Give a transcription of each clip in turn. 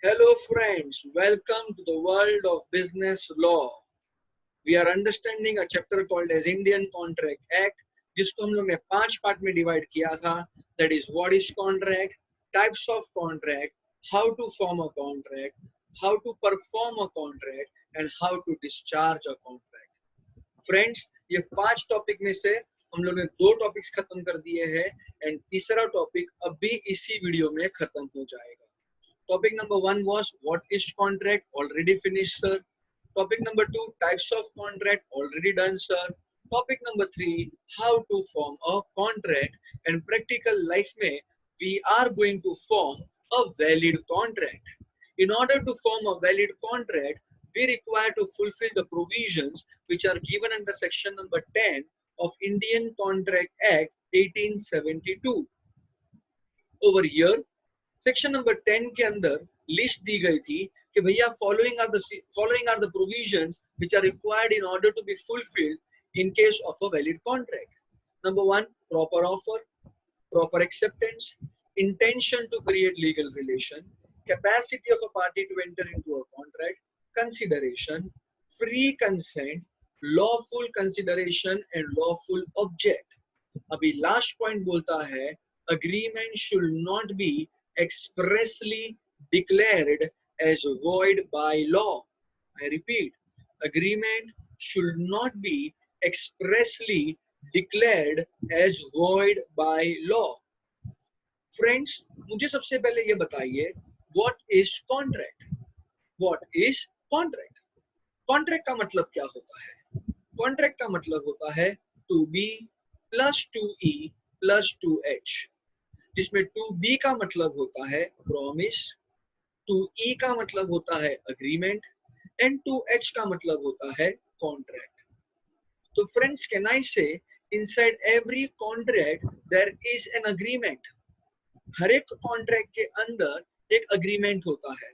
Hello friends, welcome to the world of business law. We are understanding a chapter called as Indian Contract Act, जिसको हम लोग ने 5 part में divide किया था. That is what is contract, types of contract, how to form a contract, how to perform a contract and how to discharge a contract. Friends, ये 5 topic में से हम लोग ने 2 टॉपिक्स खत्म कर दिए हैं एंड तीसरा टॉपिक अभी इसी वीडियो में खत्म हो जाएगा. Topic number 1 was what is contract, already finished sir. Topic number 2, types of contract, already done sir. Topic number 3, how to form a contract, and practical life में we are going to form a valid contract. In order to form a valid contract, we require to fulfill the provisions which are given under section number 10 of Indian Contract Act 1872. Over here section number 10 के अंदर list दी गई थी कि भैया following are the provisions which are required in order to be fulfilled in case of a valid contract. Number 1, proper offer, proper acceptance, intention to create legal relation, capacity of a party to enter into a contract, consideration, free consent, lawful consideration and lawful object. अभी last point बोलता है agreement should not be expressly declared as void by law. I repeat, agreement should not be expressly declared as void by law. Friends, मुझे सबसे पहले ये बताइए what is contract? What is contract? Contract का मतलब क्या होता है? Contract का मतलब होता है to be plus 2e plus 2h, जिसमें 2b का मतलब होता है promise, 2e का मतलब होता है agreement and 2h का मतलब होता है contract. तो friends, can I say inside every contract there is an agreement? हर एक contract के अंदर एक agreement होता है.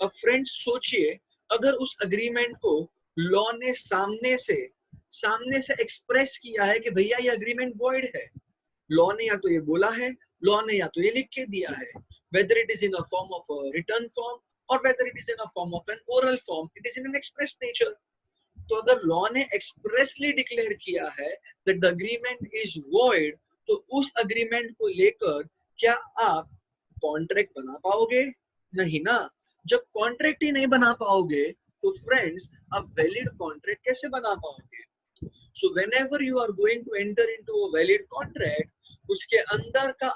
अब फ्रेंड्स सोचिए, अगर उस agreement को लॉ ने सामने से एक्सप्रेस किया है कि भैया ये agreement void है. लॉ ने या तो ये बोला है, लॉ ने या तो ये लिख के दिया है, whether it is in a form of a written form or whether it is in a form of an oral form, it is in an express nature. तो अगर लॉ ने एक्सप्रेसली डिक्लेयर किया है that the agreement is void, तो उस agreement को लेकर क्या आप कॉन्ट्रैक्ट बना पाओगे? नहीं ना. जब कॉन्ट्रैक्ट ही नहीं बना पाओगे तो फ्रेंड्स आप वैलिड कॉन्ट्रैक्ट कैसे बना पाओगे? So whenever you are going to enter into a valid contract, उसके अंदर का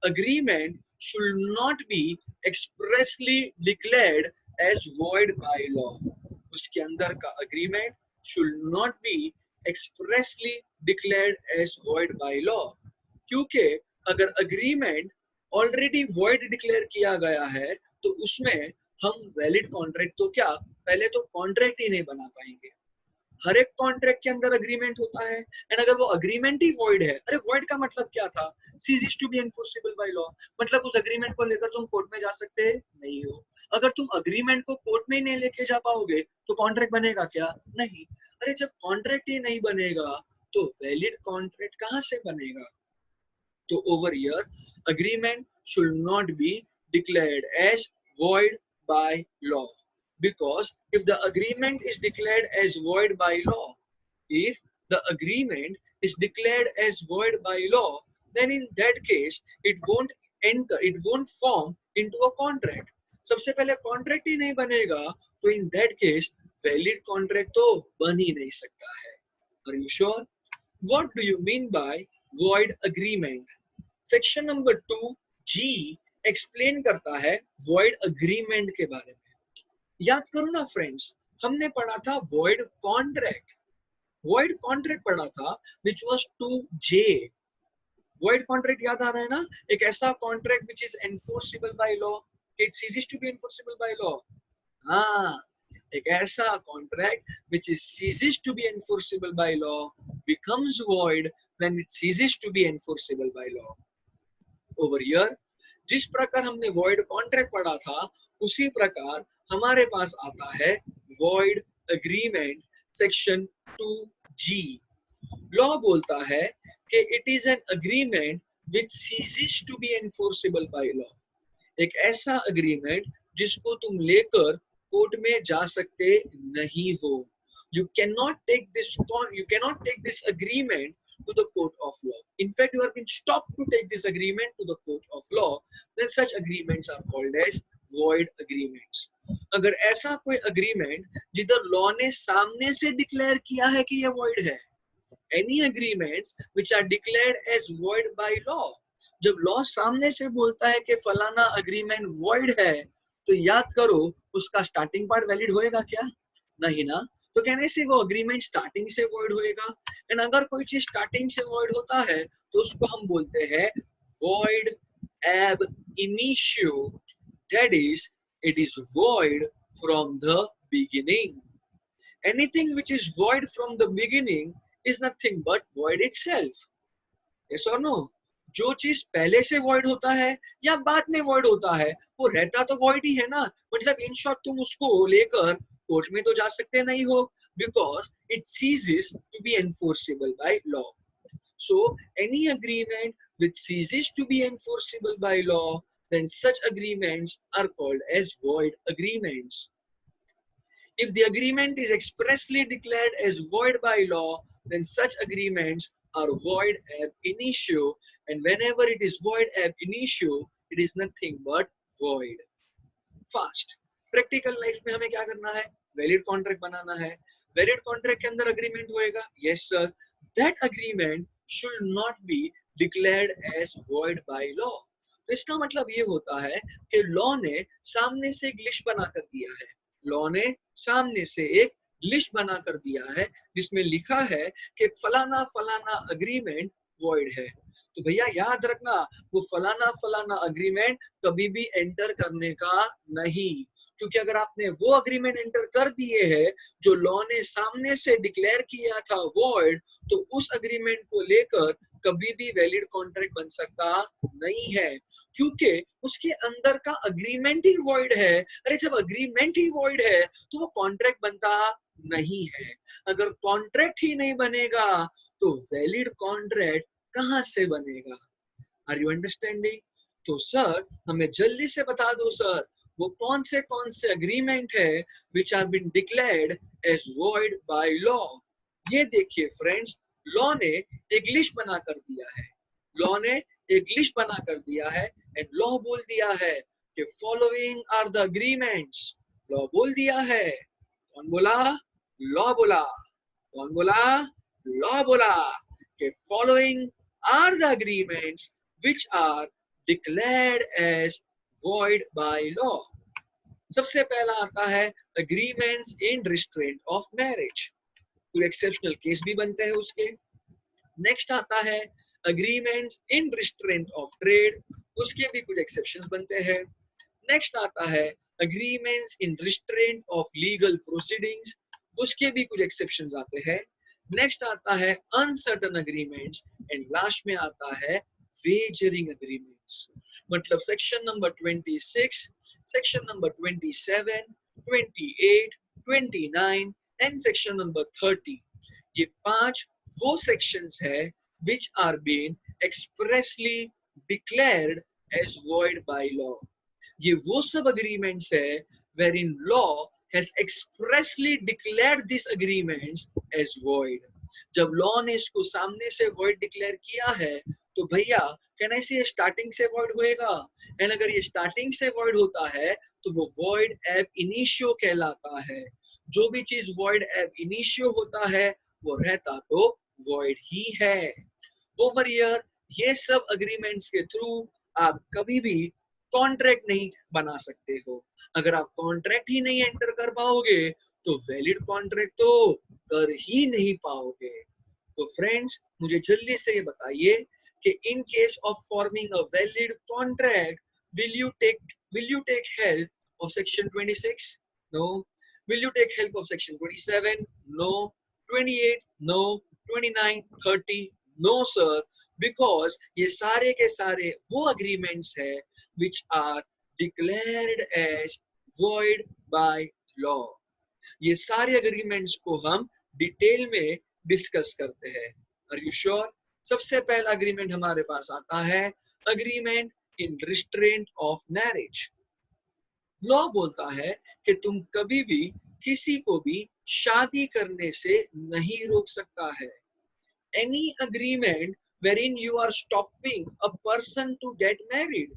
agreement should not be expressly declared as void by law. उसके अंदर का agreement should not be expressly declared as void by law. क्योंकि अगर agreement already void declare किया गया है तो उसमें हम वैलिड कॉन्ट्रैक्ट तो क्या, पहले तो कॉन्ट्रैक्ट ही नहीं बना पाएंगे. हर एक कॉन्ट्रैक्ट के अंदर अग्रीमेंट होता है एंड अगर वो अग्रीमेंट ही वॉइड है, अरे वॉइड का मतलब क्या था? Ceases to be enforceable by law, मतलब उस अग्रीमेंट को लेकर तुम कोर्ट में जा सकते नहीं हो. अगर तुम अग्रीमेंट को कोर्ट में ही नहीं लेके जा पाओगे तो कॉन्ट्रैक्ट बनेगा क्या? नहीं. अरे जब कॉन्ट्रैक्ट ही नहीं बनेगा तो वैलिड कॉन्ट्रैक्ट कहां से बनेगा? तो over here agreement should not be declared as void by law, because if the agreement is declared as void by law, if the agreement is declared as void by law, then in that case it won't form into a contract. सबसे पहले contract ही नहीं बनेगा तो in that case valid contract तो बन ही नहीं सकता है. Are you sure? What do you mean by void agreement? Section number 2G explain करता है void agreement के बारे में. याद करो ना फ्रेंड्स, हमने पढ़ा था void contract पढ़ा था which was 2J. void contract याद आ रहा है ना? एक ऐसा contract which is enforceable by law, it ceases to be enforceable by law. हाँ, एक ऐसा contract which is ceases to be enforceable by law becomes void when it ceases to be enforceable by law. Over here, जिस प्रकार हमने void contract पढ़ा था उसी प्रकार हमारे पास आता है void agreement section 2G. Law बोलता है कि it is an agreement which ceases to be enforceable by law. एक ऐसा अग्रीमेंट जिसको तुम लेकर कोर्ट में जा सकते नहीं हो. You cannot take this agreement to the court of law. In fact, you have been stopped to take this agreement to the court of law. Then such agreements are called as void agreements. अगर ऐसा कोई agreement जिधर law ने सामने से declare किया है कि ये void है, any agreements which are declared as void by law, जब law सामने से बोलता है कि फलाना agreement void है, तो याद करो उसका starting part valid होएगा क्या? नहीं ना. तो कहने से वो अग्रीमेंट स्टार्टिंग से वॉइड होएगा. एंड अगर कोई चीज स्टार्टिंग से वॉइड होता है तो उसको हम बोलते हैं वॉइड एब initio. That is it is void from the beginning. Anything which is void from the beginning is nothing but void itself. Yes or no. जो चीज पहले से वॉइड होता है या बाद में वॉइड होता है वो रहता तो वॉइड ही है ना. मतलब इन शॉर्ट तुम उसको लेकर कोर्ट में तो जा सकते नहीं हो, because it ceases to be enforceable by law. So any agreement which ceases to be enforceable by law, then such agreements are called as void agreements. If the agreement is expressly declared as void by law, then such agreements are void ab initio, and whenever it is void ab initio, it is nothing but void. Fast. Practical life में हमें क्या करना है? Valid contract बनाना है. Valid contract के अंदर agreement होएगा. Yes sir. That agreement should not be declared as void by law. तो इसका मतलब ये होता है कि लॉ ने सामने से एक लिस्ट बनाकर दिया है. लॉ ने सामने से एक लिस्ट बनाकर दिया है जिसमें लिखा है कि फलाना फलाना अग्रीमेंट वॉइड है. तो भैया याद रखना वो फलाना फलाना अग्रीमेंट कभी भी एंटर करने का नहीं. क्योंकि अगर आपने वो अग्रीमेंट एंटर कर दिए हैं जो लॉ ने सामने से डिक्लेयर किया था वॉइड, तो उस अग्रीमेंट को लेकर कभी भी वैलिड कॉन्ट्रैक्ट बन सकता नहीं है, क्योंकि उसके अंदर का अग्रीमेंट ही वॉइड है. अरे जब अग्रीमेंट ही वॉइड है तो वो कॉन्ट्रैक्ट बनता नहीं है. अगर कॉन्ट्रैक्ट ही नहीं बनेगा तो वैलिड कॉन्ट्रैक्ट कहां से बनेगा? Are you understanding? तो सर हमें जल्दी से बता दो सर वो कौन से अग्रीमेंट है which have been declared as void by law. ये देखिए फ्रेंड्स, लॉ ने एक लिस्ट बना कर दिया है. लॉ ने एक लिस्ट बना कर दिया है एंड लॉ बोल दिया है कि following are the agreements. Law बोल दिया है. कौन बोला? लॉ बोला. कौन बोला? लॉ बोला कि following are the agreements which are declared as void by law. सबसे पहला आता है agreements in restraint of marriage. कुछ एक्सेप्शनल केस भी बनते हैं उसके. नेक्स्ट आता है agreements in restraint of trade. उसके भी कुछ एक्सेप्शंस बनते हैं. नेक्स्ट आता है agreements in restraint of legal proceedings. उसके भी कुछ एक्सेप्शंस आते हैं. नेक्स्ट आता है अनसर्टन अग्रीमेंट्स एंड लास्ट में आता है वेजरिंग अग्रीमेंट्स. मतलब section number 26, section number 27, 28, 29 and section number 30. ये 5 वो सेक्शंस है which are being expressly declared as void by law. ये वो सब अग्रीमेंट्स है wherein law has expressly declared these agreements as void. जब लॉ ने इसको सामने से void डिक्लेयर किया है तो भैया कहना से स्टार्टिंग से void होएगा. एंड अगर ये स्टार्टिंग से void होता है तो वो void ab initio कहलाता है. जो भी चीज void ab initio होता है वो रहता तो void ही है. ओवर हियर ये सब अग्रीमेंट्स के थ्रू आप कभी भी कॉन्ट्रैक्ट नहीं बना सकते हो. अगर आप कॉन्ट्रैक्ट ही नहीं एंटर कर पाओगे तो वैलिड कॉन्ट्रैक्ट तो कर ही नहीं पाओगे. तो फ्रेंड्स मुझे जल्दी से ये बताइए कि इन case of forming a valid contract will you take help of section 26? No. Will you take help of section 27? No. 28? No. 29, 30? No sir, because ये सारे के सारे वो agreements है which are declared as void by law. ये सारे agreements को हम डिटेल में डिस्कस करते हैं. Are you sure? सबसे पहला agreement हमारे पास आता है agreement in restraint of marriage. Law बोलता है कि तुम कभी भी किसी को भी शादी करने से नहीं रोक सकता है. Any agreement wherein you are stopping a person to get married.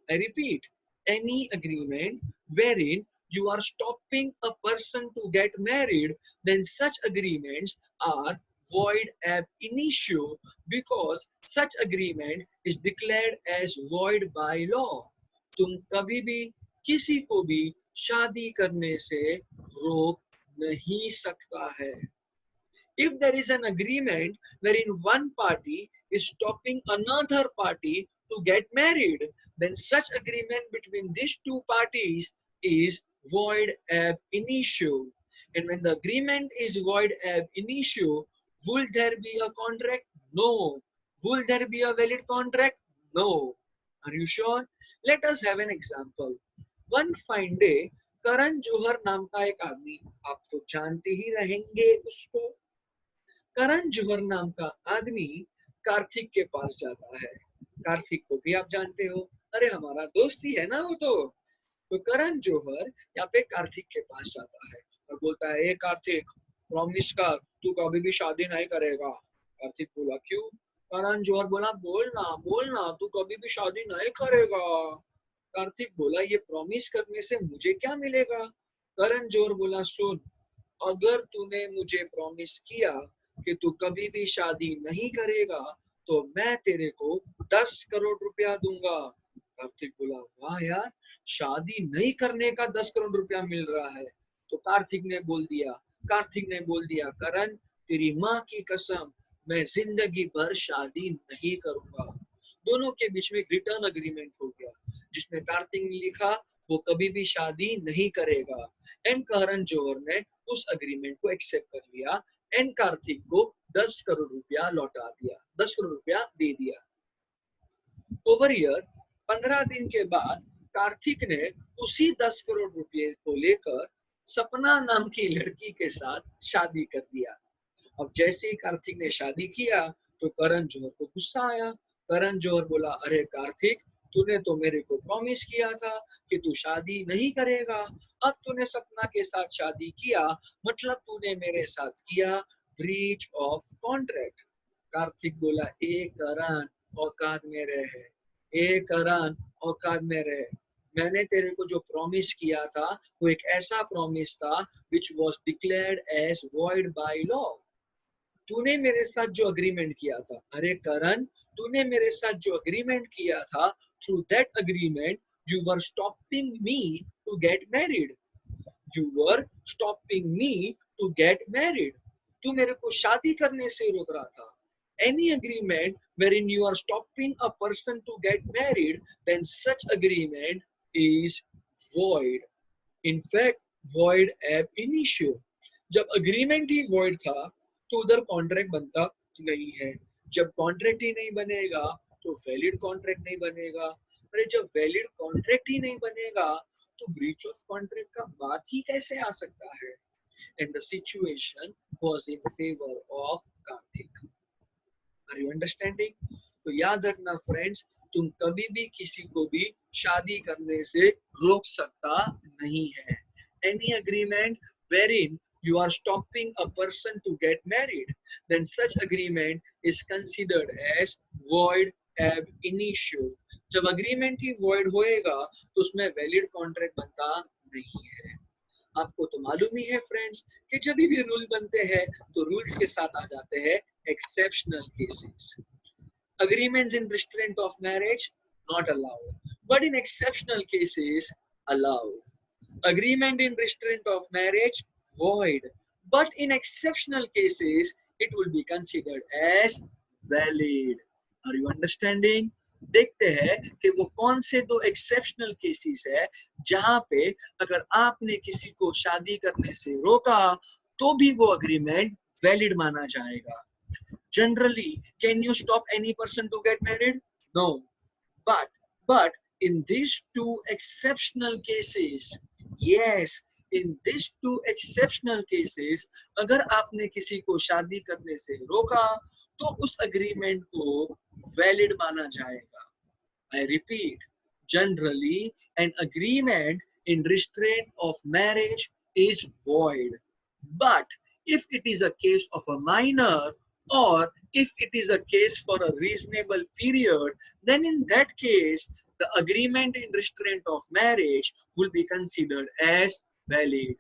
I repeat, any agreement wherein you are stopping a person to get married, then such agreements are void ab initio because such agreement is declared as void by law. तुम कभी भी किसी को भी शादी करने से रोक नहीं सकता है. If there is an agreement wherein one party is stopping another party to get married, then such agreement between these two parties is void ab initio. And when the agreement is void ab initio, will there be a contract? No. Will there be a valid contract? No. Are you sure? Let us have an example. One fine day, Karan Johar नाम का एक आदमी, आप तो जानते ही रहेंगे उसको. करण जौहर नाम का आदमी कार्तिक के पास जाता है. कार्तिक को भी आप जानते हो, अरे हमारा दोस्त ही है ना वो तो करण जौहर यहाँ पे कार्तिक के पास जाता है और बोलता है, ए कार्तिक, प्रॉमिस कर तू कभी भी शादी नहीं करेगा. कार्तिक बोला, क्यों? करण जौहर बोला, बोलना तू कभी भी शादी नहीं करेगा. कार्तिक बोला, ये प्रॉमिस करने से मुझे क्या मिलेगा? करण जौहर बोला, सुन, अगर तूने मुझे प्रॉमिस किया कि तू कभी भी शादी नहीं करेगा तो मैं तेरे को 10 करोड़ रुपया दूंगा. कार्तिक बोला, वाह यार, शादी नहीं करने का 10 करोड़ रुपया मिल रहा है. तो कार्तिक ने बोल दिया, करण, तेरी माँ की कसम, मैं जिंदगी भर शादी नहीं करूंगा. दोनों के बीच में रिटर्न अग्रीमेंट हो गया जिसमें कार्तिक ने लिखा वो कभी भी शादी नहीं करेगा एंड करण जौहर ने उस अग्रीमेंट को एक्सेप्ट कर लिया एंड कार्तिक को 10 करोड़ रुपया लौटा दिया, 10 करोड़ रुपया दे दिया. ओवर ईयर 15 दिन के बाद कार्तिक ने उसी 10 करोड़ रुपये को लेकर सपना नाम की लड़की के साथ शादी कर दिया. अब जैसे ही कार्तिक ने शादी किया तो करण जौहर को गुस्सा आया. करण जौहर बोला, अरे कार्तिक, तूने तो मेरे को प्रॉमिस किया था कि तू शादी नहीं करेगा, अब तूने सपना के साथ शादी किया, मतलब तूने मेरे साथ किया ब्रीच ऑफ कॉन्ट्रैक्ट. कार्तिक बोला, ए करण, औकात में रहे, ए करण, औकात में रहे. मैंने तेरे को जो प्रॉमिस किया था वो एक ऐसा प्रॉमिस था which was declared as void by law. तूने मेरे साथ जो अग्रीमेंट किया था, अरे करण, तूने मेरे साथ जो अग्रीमेंट किया था, through that agreement you were stopping me to get married. You were stopping me to get married. तू मेरे को शादी करने से रोक रहा था. Any agreement wherein you are stopping a person to get married, then such agreement is void. In fact, void ab initio. जब agreement ही void था तो उधर कॉन्ट्रैक्ट बनता नहीं है. जब कॉन्ट्रैक्ट ही नहीं बनेगा तो वैलिड कॉन्ट्रैक्ट नहीं बनेगा. अरे जब वैलिड कॉन्ट्रैक्ट ही नहीं बनेगा तो ब्रीच ऑफ कॉन्ट्रैक्ट का बात ही कैसे आ सकता है? And the situation was in favour of Kartik. Are you understanding? तो याद रखना फ्रेंड्स, तुम कभी भी किसी को भी शादी करने से रोक सकता नहीं है. Any agreement wherein you are stopping a person to get married, then such agreement is considered as void ab initio. जब agreement ही void होएगा तो उसमें valid contract बनता नहीं है. आपको तो मालूम ही है फ्रेंड्स कि जब भी रूल बनते हैं तो रूल्स के साथ आ जाते हैं exceptional cases. Agreements in restraint of marriage not allowed, but in exceptional cases allowed. Agreement in restraint of marriage void, but in exceptional cases it will be considered as valid. Are you understanding? देखते हैं कि वो कौन से दो exceptional cases है जहां पे अगर आपने किसी को शादी करने से रोका तो भी वो अग्रीमेंट वैलिड माना जाएगा. Generally, can you stop any person to get married? No. But in these two exceptional cases, yes, in these two exceptional cases, अगर आपने किसी को शादी करने से रोका तो उस अग्रीमेंट को वैलिड माना जाएगा. I repeat, generally an agreement in restraint of marriage is void. But if it is a case of a minor or if it is a case for a reasonable period, then in that case, the agreement in restraint of marriage will be considered as valid.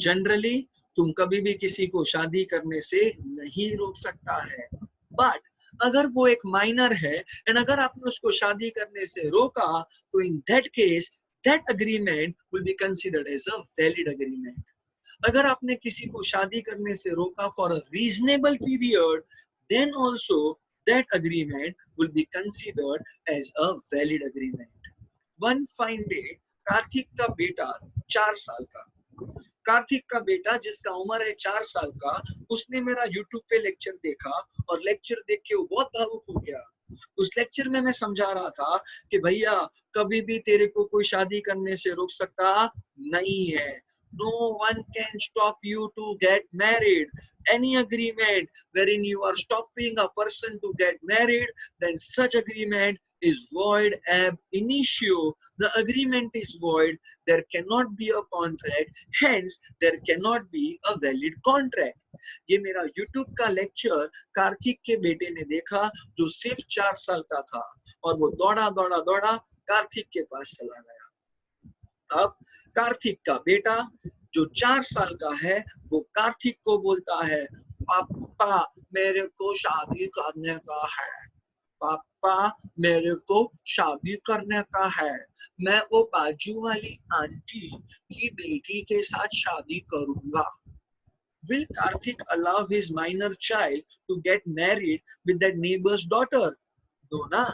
Generally तुम कभी भी किसी को शादी करने से नहीं रोक सकता है, बट अगर वो एक माइनर है एंड अगर आपने उसको शादी करने से रोका तो in that case that agreement will be considered as a valid agreement. अगर आपने किसी को शादी करने से रोका for a reasonable period, then also that agreement will be considered as a valid agreement. One fine day Kartik का बेटा 4 साल का, कार्तिक का बेटा जिसका उम्र है 4 साल का, उसने मेरा यूट्यूब पे लेक्चर देखा और लेक्चर देख के वो बहुत भावुक हो गया. उस लेक्चर में मैं समझा रहा था कि भैया कभी भी तेरे को कोई शादी करने से रोक सकता नहीं है. No one can stop you to get married. Any agreement wherein you are stopping a person to get married, then such agreement is void ab initio. The agreement is void. There cannot be a contract. Hence, there cannot be a valid contract. ये मेरा YouTube का lecture Kartik के बेटे ने देखा जो सिर्फ 4 साल का था और वो दौड़ा दौड़ा दौड़ा कार्तिक के पास चला गया. अब कार्तिक का बेटा जो 4 साल का है वो कार्तिक को बोलता है, पापा मेरे को शादी करने का है, पापा मेरे को शादी करने का है, मैं वो बाजू वाली आंटी की बेटी के साथ शादी करूंगा. Will Karthik allow his minor child to get married with that neighbor's daughter? No ना.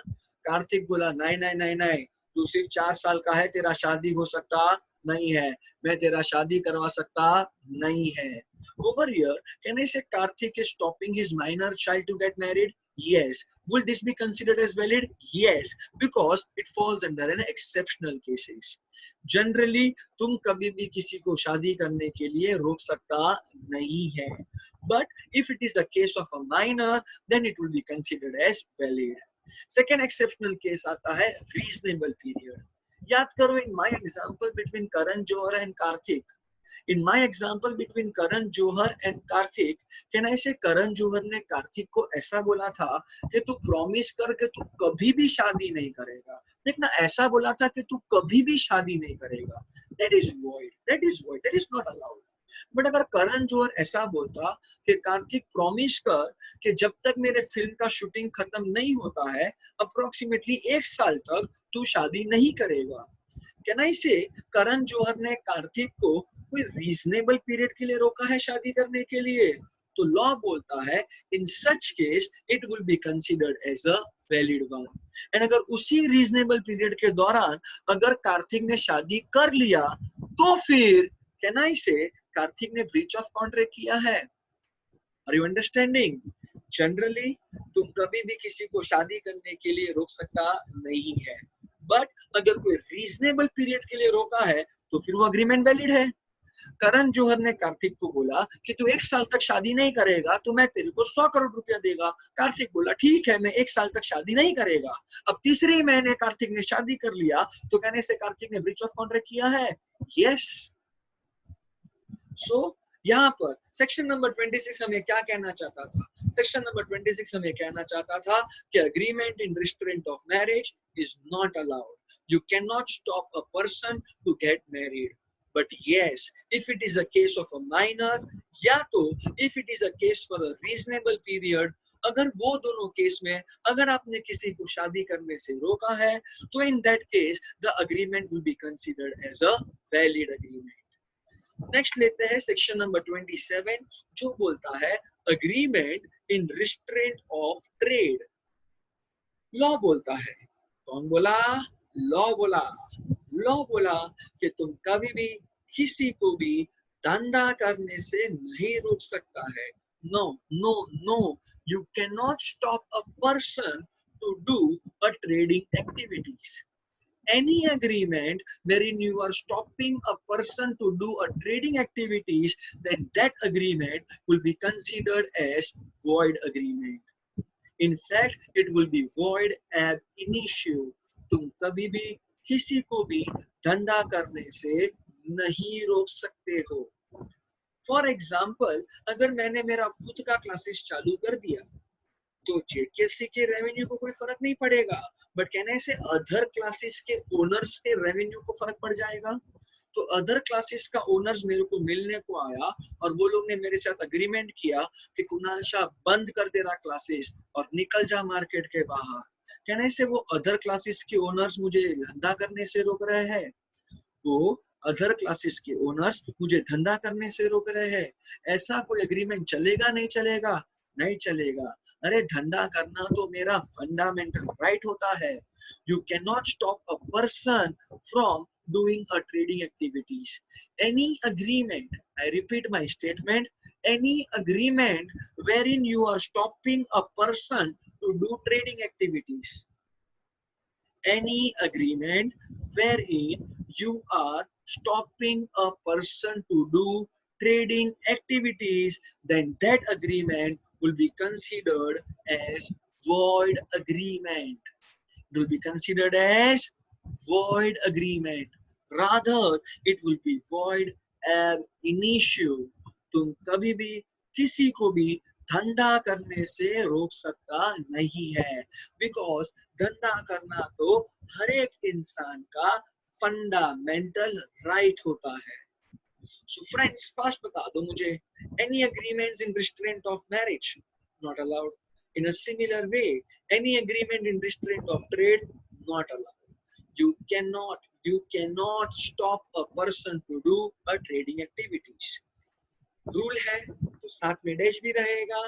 कार्तिक बोला नहीं नहीं नहीं नहीं, तू सिर्फ 4 साल का है, तेरा शादी हो सकता नहीं है, मैं तेरा शादी करवा सकता नहीं है. Over here, can I say Karthik is stopping his minor child to get married? Yes. Will this be considered as valid? Yes, because it falls under an exceptional cases. Generally, तुम कभी भी किसी को शादी करने के लिए रोक सकता नहीं है. But if it is a case of a minor, then it will be considered as valid. Second exceptional case आता है reasonable period. याद करो, in my example between Karan Johar and Karthik, in my example between Karan Johar and Karthik, can I say Karan Johar ने कार्तिक को ऐसा बोला था कि तू प्रॉमिस कर के तू कभी भी शादी नहीं करेगा. देखना, ऐसा बोला था कि तू कभी भी शादी नहीं करेगा. That is void. That is void. That is not allowed. But अगर करण जोहर ऐसा बोलता कि कार्तिक प्रॉमिस कर कि जब तक मेरे फिल्म का शूटिंग खत्म नहीं होता है अप्रोक्सीमेटली 1 साल तक तू शादी नहीं करेगा, कैन आई से करण जोहर ने कार्तिक को कोई रीजनेबल पीरियड के लिए रोका है शादी करने के लिए? तो लॉ बोलता है in such case it will be considered as a valid one. And अगर उसी रीजनेबल पीरियड के दौरान अगर कार्तिक ने शादी कर लिया तो फिर कैन आई से कार्तिक ने ब्रीच ऑफ कॉन्ट्रैक्ट किया है. Are you understanding? जनरली तुम कभी भी किसी को शादी करने के लिए रोक सकता नहीं है, बट अगर कोई रीजनेबल पीरियड के लिए रोका है तो फिर वो अग्रीमेंट वैलिड है. करण जौहर ने कार्तिक को बोला कि तू 1 साल तक शादी नहीं करेगा तो मैं तेरे को 100 करोड़ रुपया देगा. कार्तिक बोला ठीक है, मैं 1 साल तक शादी नहीं करेगा. अब तीसरे महीने कार्तिक ने शादी कर लिया तो कहने से कार्तिक ने ब्रीच ऑफ कॉन्ट्रैक्ट किया है. यस. सो यहाँ पर सेक्शन नंबर 26 हमें क्या कहना चाहता था? सेक्शन नंबर 26 हमें कहना चाहता था कि agreement in restraint of marriage is not allowed. You can not stop a person to get married. But yes, if it is a case of a minor या तो if it is a case for a reasonable period, अगर वो दोनों case में अगर आपने किसी को शादी करने से रोका है तो in that case the agreement will be considered as a valid agreement. Next लेते हैं सेक्शन नंबर 27 जो बोलता है agreement in restraint of trade. Law बोलता है, कौन बोला? लॉ बोला. लॉ बोला कि तुम कभी भी किसी को भी धंधा करने से नहीं रोक सकता है. No no no, you can not stop a person to do a trading activities. Any agreement wherein you are stopping a person to do a trading activities, then that agreement will be considered as void agreement. In fact, it will be void ab initio. तुम कभी भी किसी को भी धंधा करने से नहीं रोक सकते हो. फॉर एग्जाम्पल, अगर मैंने मेरा खुद का क्लासेस चालू कर दिया तो जेकेसी के रेवेन्यू को कोई फर्क नहीं पड़ेगा, बट कहने से अदर क्लासेस के ओनर्स के रेवेन्यू को फर्क पड़ जाएगा. तो अदर क्लासेस का ओनर्स मेरे को मिलने को आया और वो लोग ने मेरे साथ अग्रीमेंट किया कि कुणाल शाह बंद कर दे रहा क्लासेस और निकल जा मार्केट के बाहर. कहने से वो अदर क्लासेस के ओनर्स मुझे धंधा करने से रोक रहे हैं. वो अदर क्लासेस के ओनर्स मुझे धंधा करने से रोक रहे हैं. ऐसा कोई एग्रीमेंट चलेगा नहीं चलेगा? नहीं चलेगा. अरे धंधा करना तो मेरा फंडामेंटल राइट होता है. You can not stop a person from doing a trading activities. Any agreement, I repeat my statement, any agreement wherein you are stopping a person to do trading activities, any agreement wherein you are stopping a person to do trading activities, then that agreement will be considered as void agreement. It will be considered as void agreement. Rather, it will be void ab initio. तुम कभी भी किसी को भी धंधा करने से रोक सकता नहीं है, बिकॉज धंधा करना तो हर एक इंसान का फंडामेंटल राइट होता है. So friends, first बता दो मुझे, any agreements in restraint of marriage not allowed. In a similar way, any agreement in restraint of trade not allowed. You cannot stop a person to do a trading activities. Rule है तो साथ में dash भी रहेगा,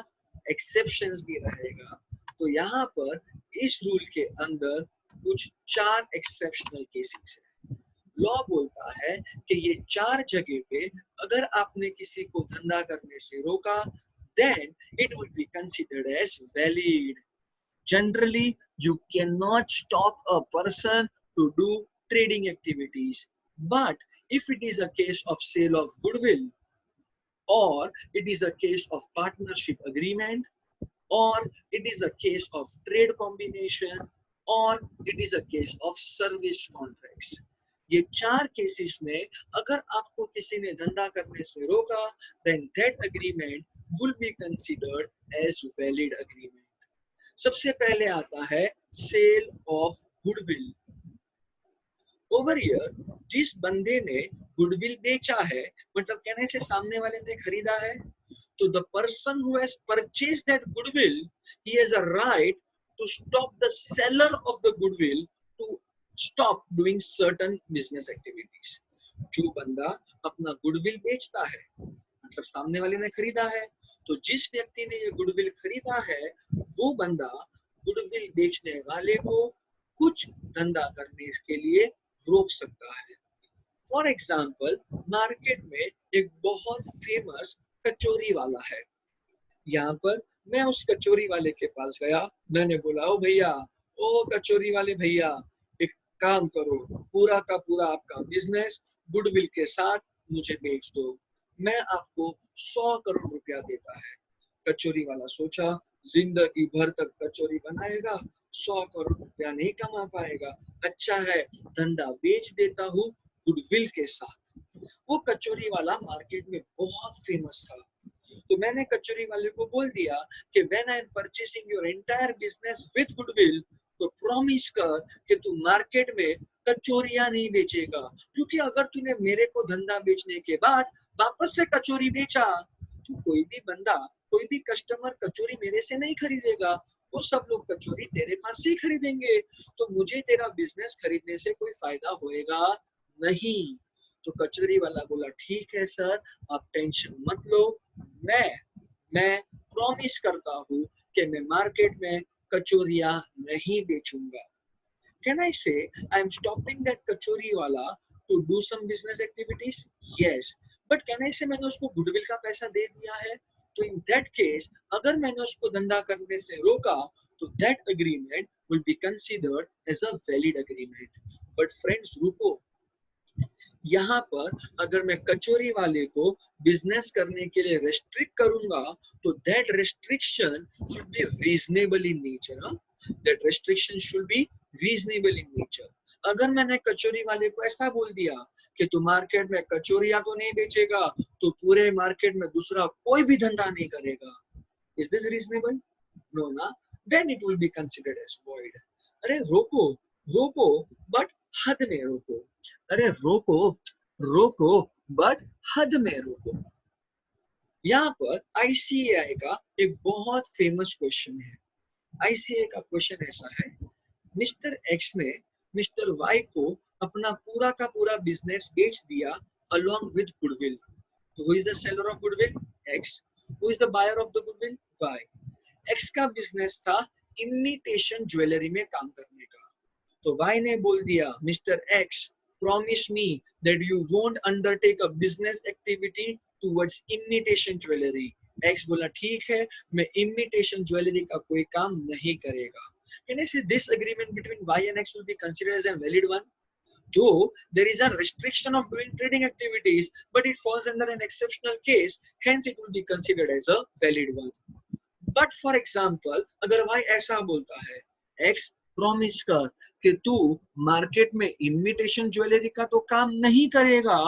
exceptions भी रहेगा. तो यहाँ पर इस रूल के अंदर कुछ 4 एक्सेप्शनल केसेस है. लॉ बोलता है कि ये 4 जगह पे अगर आपने किसी को धंधा करने से रोका, then it will be considered as valid. Generally, you cannot stop a person to do trading activities. But if it is a case of sale of goodwill, or it is a case of partnership agreement, or it is a case of trade combination, or it is a case of service contracts. ये 4 cases में अगर आपको किसी ने धंधा करने से रोका, then that agreement will be considered as valid agreement. सबसे पहले आता है sale of goodwill. Over here जिस बंदे ने गुडविल बेचा है, मतलब कहने से सामने वाले ने खरीदा है, तो the person who has purchased that goodwill, he has a right to stop the seller of the goodwill to stop doing certain business activities. जो बंदा अपना गुडविल बेचता है, मतलब सामने वाले ने खरीदा है, तो जिस व्यक्ति ने ये गुडविल खरीदा है वो बंदा गुडविल बेचने वाले को कुछ धंधा करने के लिए रोक सकता है. फॉर एग्जाम्पल, मार्केट में एक बहुत फेमस कचौरी वाला है. यहाँ पर मैं उस कचौरी वाले के पास गया, मैंने बोला, ओ भैया, ओ कचौरी वाले भैया, एक काम करो, पूरा का पूरा आपका बिजनेस गुडविल के साथ मुझे बेच दो, मैं आपको 100 करोड़ रुपया देता है. कचौरी वाला सोचा, जिंदगी भर तक कचौरी बनाएगा, 100 करोड़ रुपया नहीं कमा पाएगा, अच्छा है धंधा बेच देता हूँ गुडविल के साथ. वो कचौरी वाला मार्केट में बहुत फेमस था. तो मैंने कचौरी वाले को बोल दिया कि when I am purchasing your entire business with goodwill, तो प्रॉमिस कर कि तू मार्केट में कचौरियां नहीं बेचेगा, क्योंकि अगर तूने मेरे को धंधा बेचने के बाद वापस से कचौरी बेचा तो कोई भी बंदा, कोई भी कस्टमर कचौरी मेरे से नहीं खरीदेगा, वो सब लोग कचौरी तेरे पास से खरीदेंगे, तो मुझे तेरा बिजनेस खरीदने से कोई फायदा होएगा नहीं. तो कचौरी वाला बोला, ठीक है सर, आप टेंशन मत लो, मैं प्रॉमिस करता हूँ कि मैं मार्केट में कचौरियां नहीं बेचूंगा. Can I say I am stopping that कचौरी वाला to do some business activities? Yes. But can I say मैंने उसको गुडविल का पैसा दे दिया है? तो in that case, अगर मैंने उसको धंधा करने से रोका, तो that agreement will be considered as a valid agreement. But friends, रुको, यहाँ पर अगर मैं कचोरी वाले को बिजनेस करने के लिए रेस्ट्रिक्ट करूंगा तो that restriction should be reasonable in nature. That restriction should be reasonable in nature. अगर मैंने कचोरी वाले को ऐसा बोल दिया कि तू मार्केट में कचोरियां तो नहीं बेचेगा तो पूरे मार्केट में दूसरा कोई भी धंधा नहीं करेगा, इज दिस रीजनेबल? नो ना, then it will be considered as void. अरे रोको रोको बट हद में रोको, अरे रोको रोको बट हद में रोको। यहाँ पर आईसीएआई का एक बहुत फेमस क्वेश्चन है। आईसीएआई का क्वेश्चन ऐसा है, मिस्टर एक्स ने मिस्टर वाई को अपना पूरा का पूरा बिजनेस बेच दिया along with goodwill. Who is the seller of goodwill? X. Who is the buyer of the goodwill? Y. X का बिजनेस था इमिटेशन ज्वेलरी में काम करने का, तो Y ने बोल दिया mister x promise me that you won't undertake a business activity towards imitation jewellery. X बोला ठीक है, मैं इमिटेशन ज्वेलरी का कोई काम नहीं करेगा। Can I say this agreement between Y and X will be considered as a valid one? Though there is a restriction of doing trading activities, but it falls under an exceptional case, hence it will be considered as a valid one. But for example, अगर Y ऐसा बोलता है, X promise कर कि तू market में imitation jewellery का तो काम नहीं करेगा,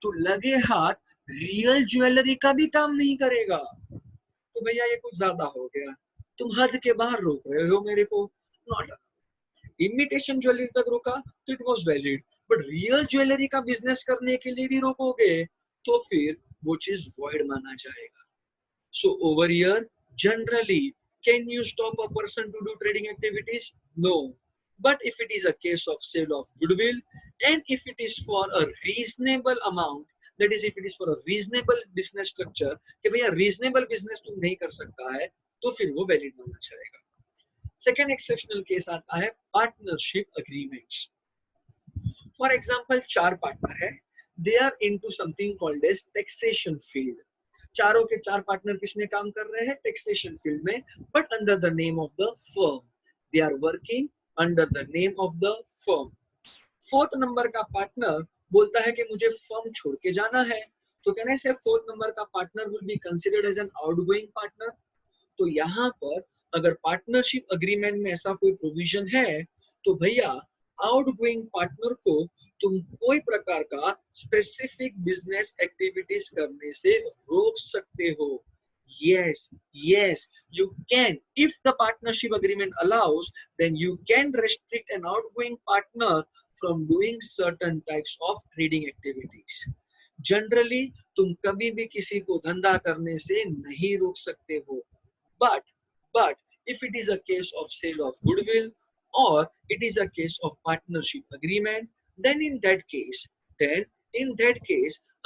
तू लगे हाथ रियल ज्वेलरी का भी काम नहीं करेगा, तो भैया ये कुछ ज्यादा हो गया, तुम हद के बाहर रोक रहे हो मेरे को। नॉट इमिटेशन ज्वेलरी तक रोका तो it was valid, but real jewellery का बिजनेस करने के लिए भी रोकोगे तो फिर वो चीज वॉइड माना जाएगा। So over here generally can you stop a person to do trading activities? No. But if it is a case of sale of goodwill and if it is for a reasonable amount, that is if it is for a reasonable business structure कि भैया reasonable business तुम नहीं कर सकता है तो फिर वो वैलिड माना जाएगा। सेकेंड एक्सेप्शनल केस आता है पार्टनरशिप अग्रीमेंट्स। फॉर एग्जांपल चार पार्टनर है, they are into something called as taxation field. चारों के चार पार्टनर किसमें काम कर रहे हैं? टैक्सेशन फील्ड में, but under the name of the firm. They are working under the name of the firm. Fourth number का पार्टनर बोलता है कि मुझे फर्म छोड़ के जाना है, तो कहने से फोर्थ नंबर का partner will be considered as an outgoing partner. तो यहाँ पर अगर पार्टनरशिप अग्रीमेंट में ऐसा कोई प्रोविजन है तो भैया आउटगोइंग पार्टनर को तुम कोई प्रकार का स्पेसिफिक बिजनेस एक्टिविटीज करने से रोक सकते हो। Yes, yes, you can. If the partnership agreement allows, then you can restrict an outgoing partner from doing certain types of trading activities. Generally, तुम कभी भी किसी को धंधा करने से नहीं रोक सकते हो। But if it is a case of sale of goodwill or it is a case of partnership agreement, then in that case,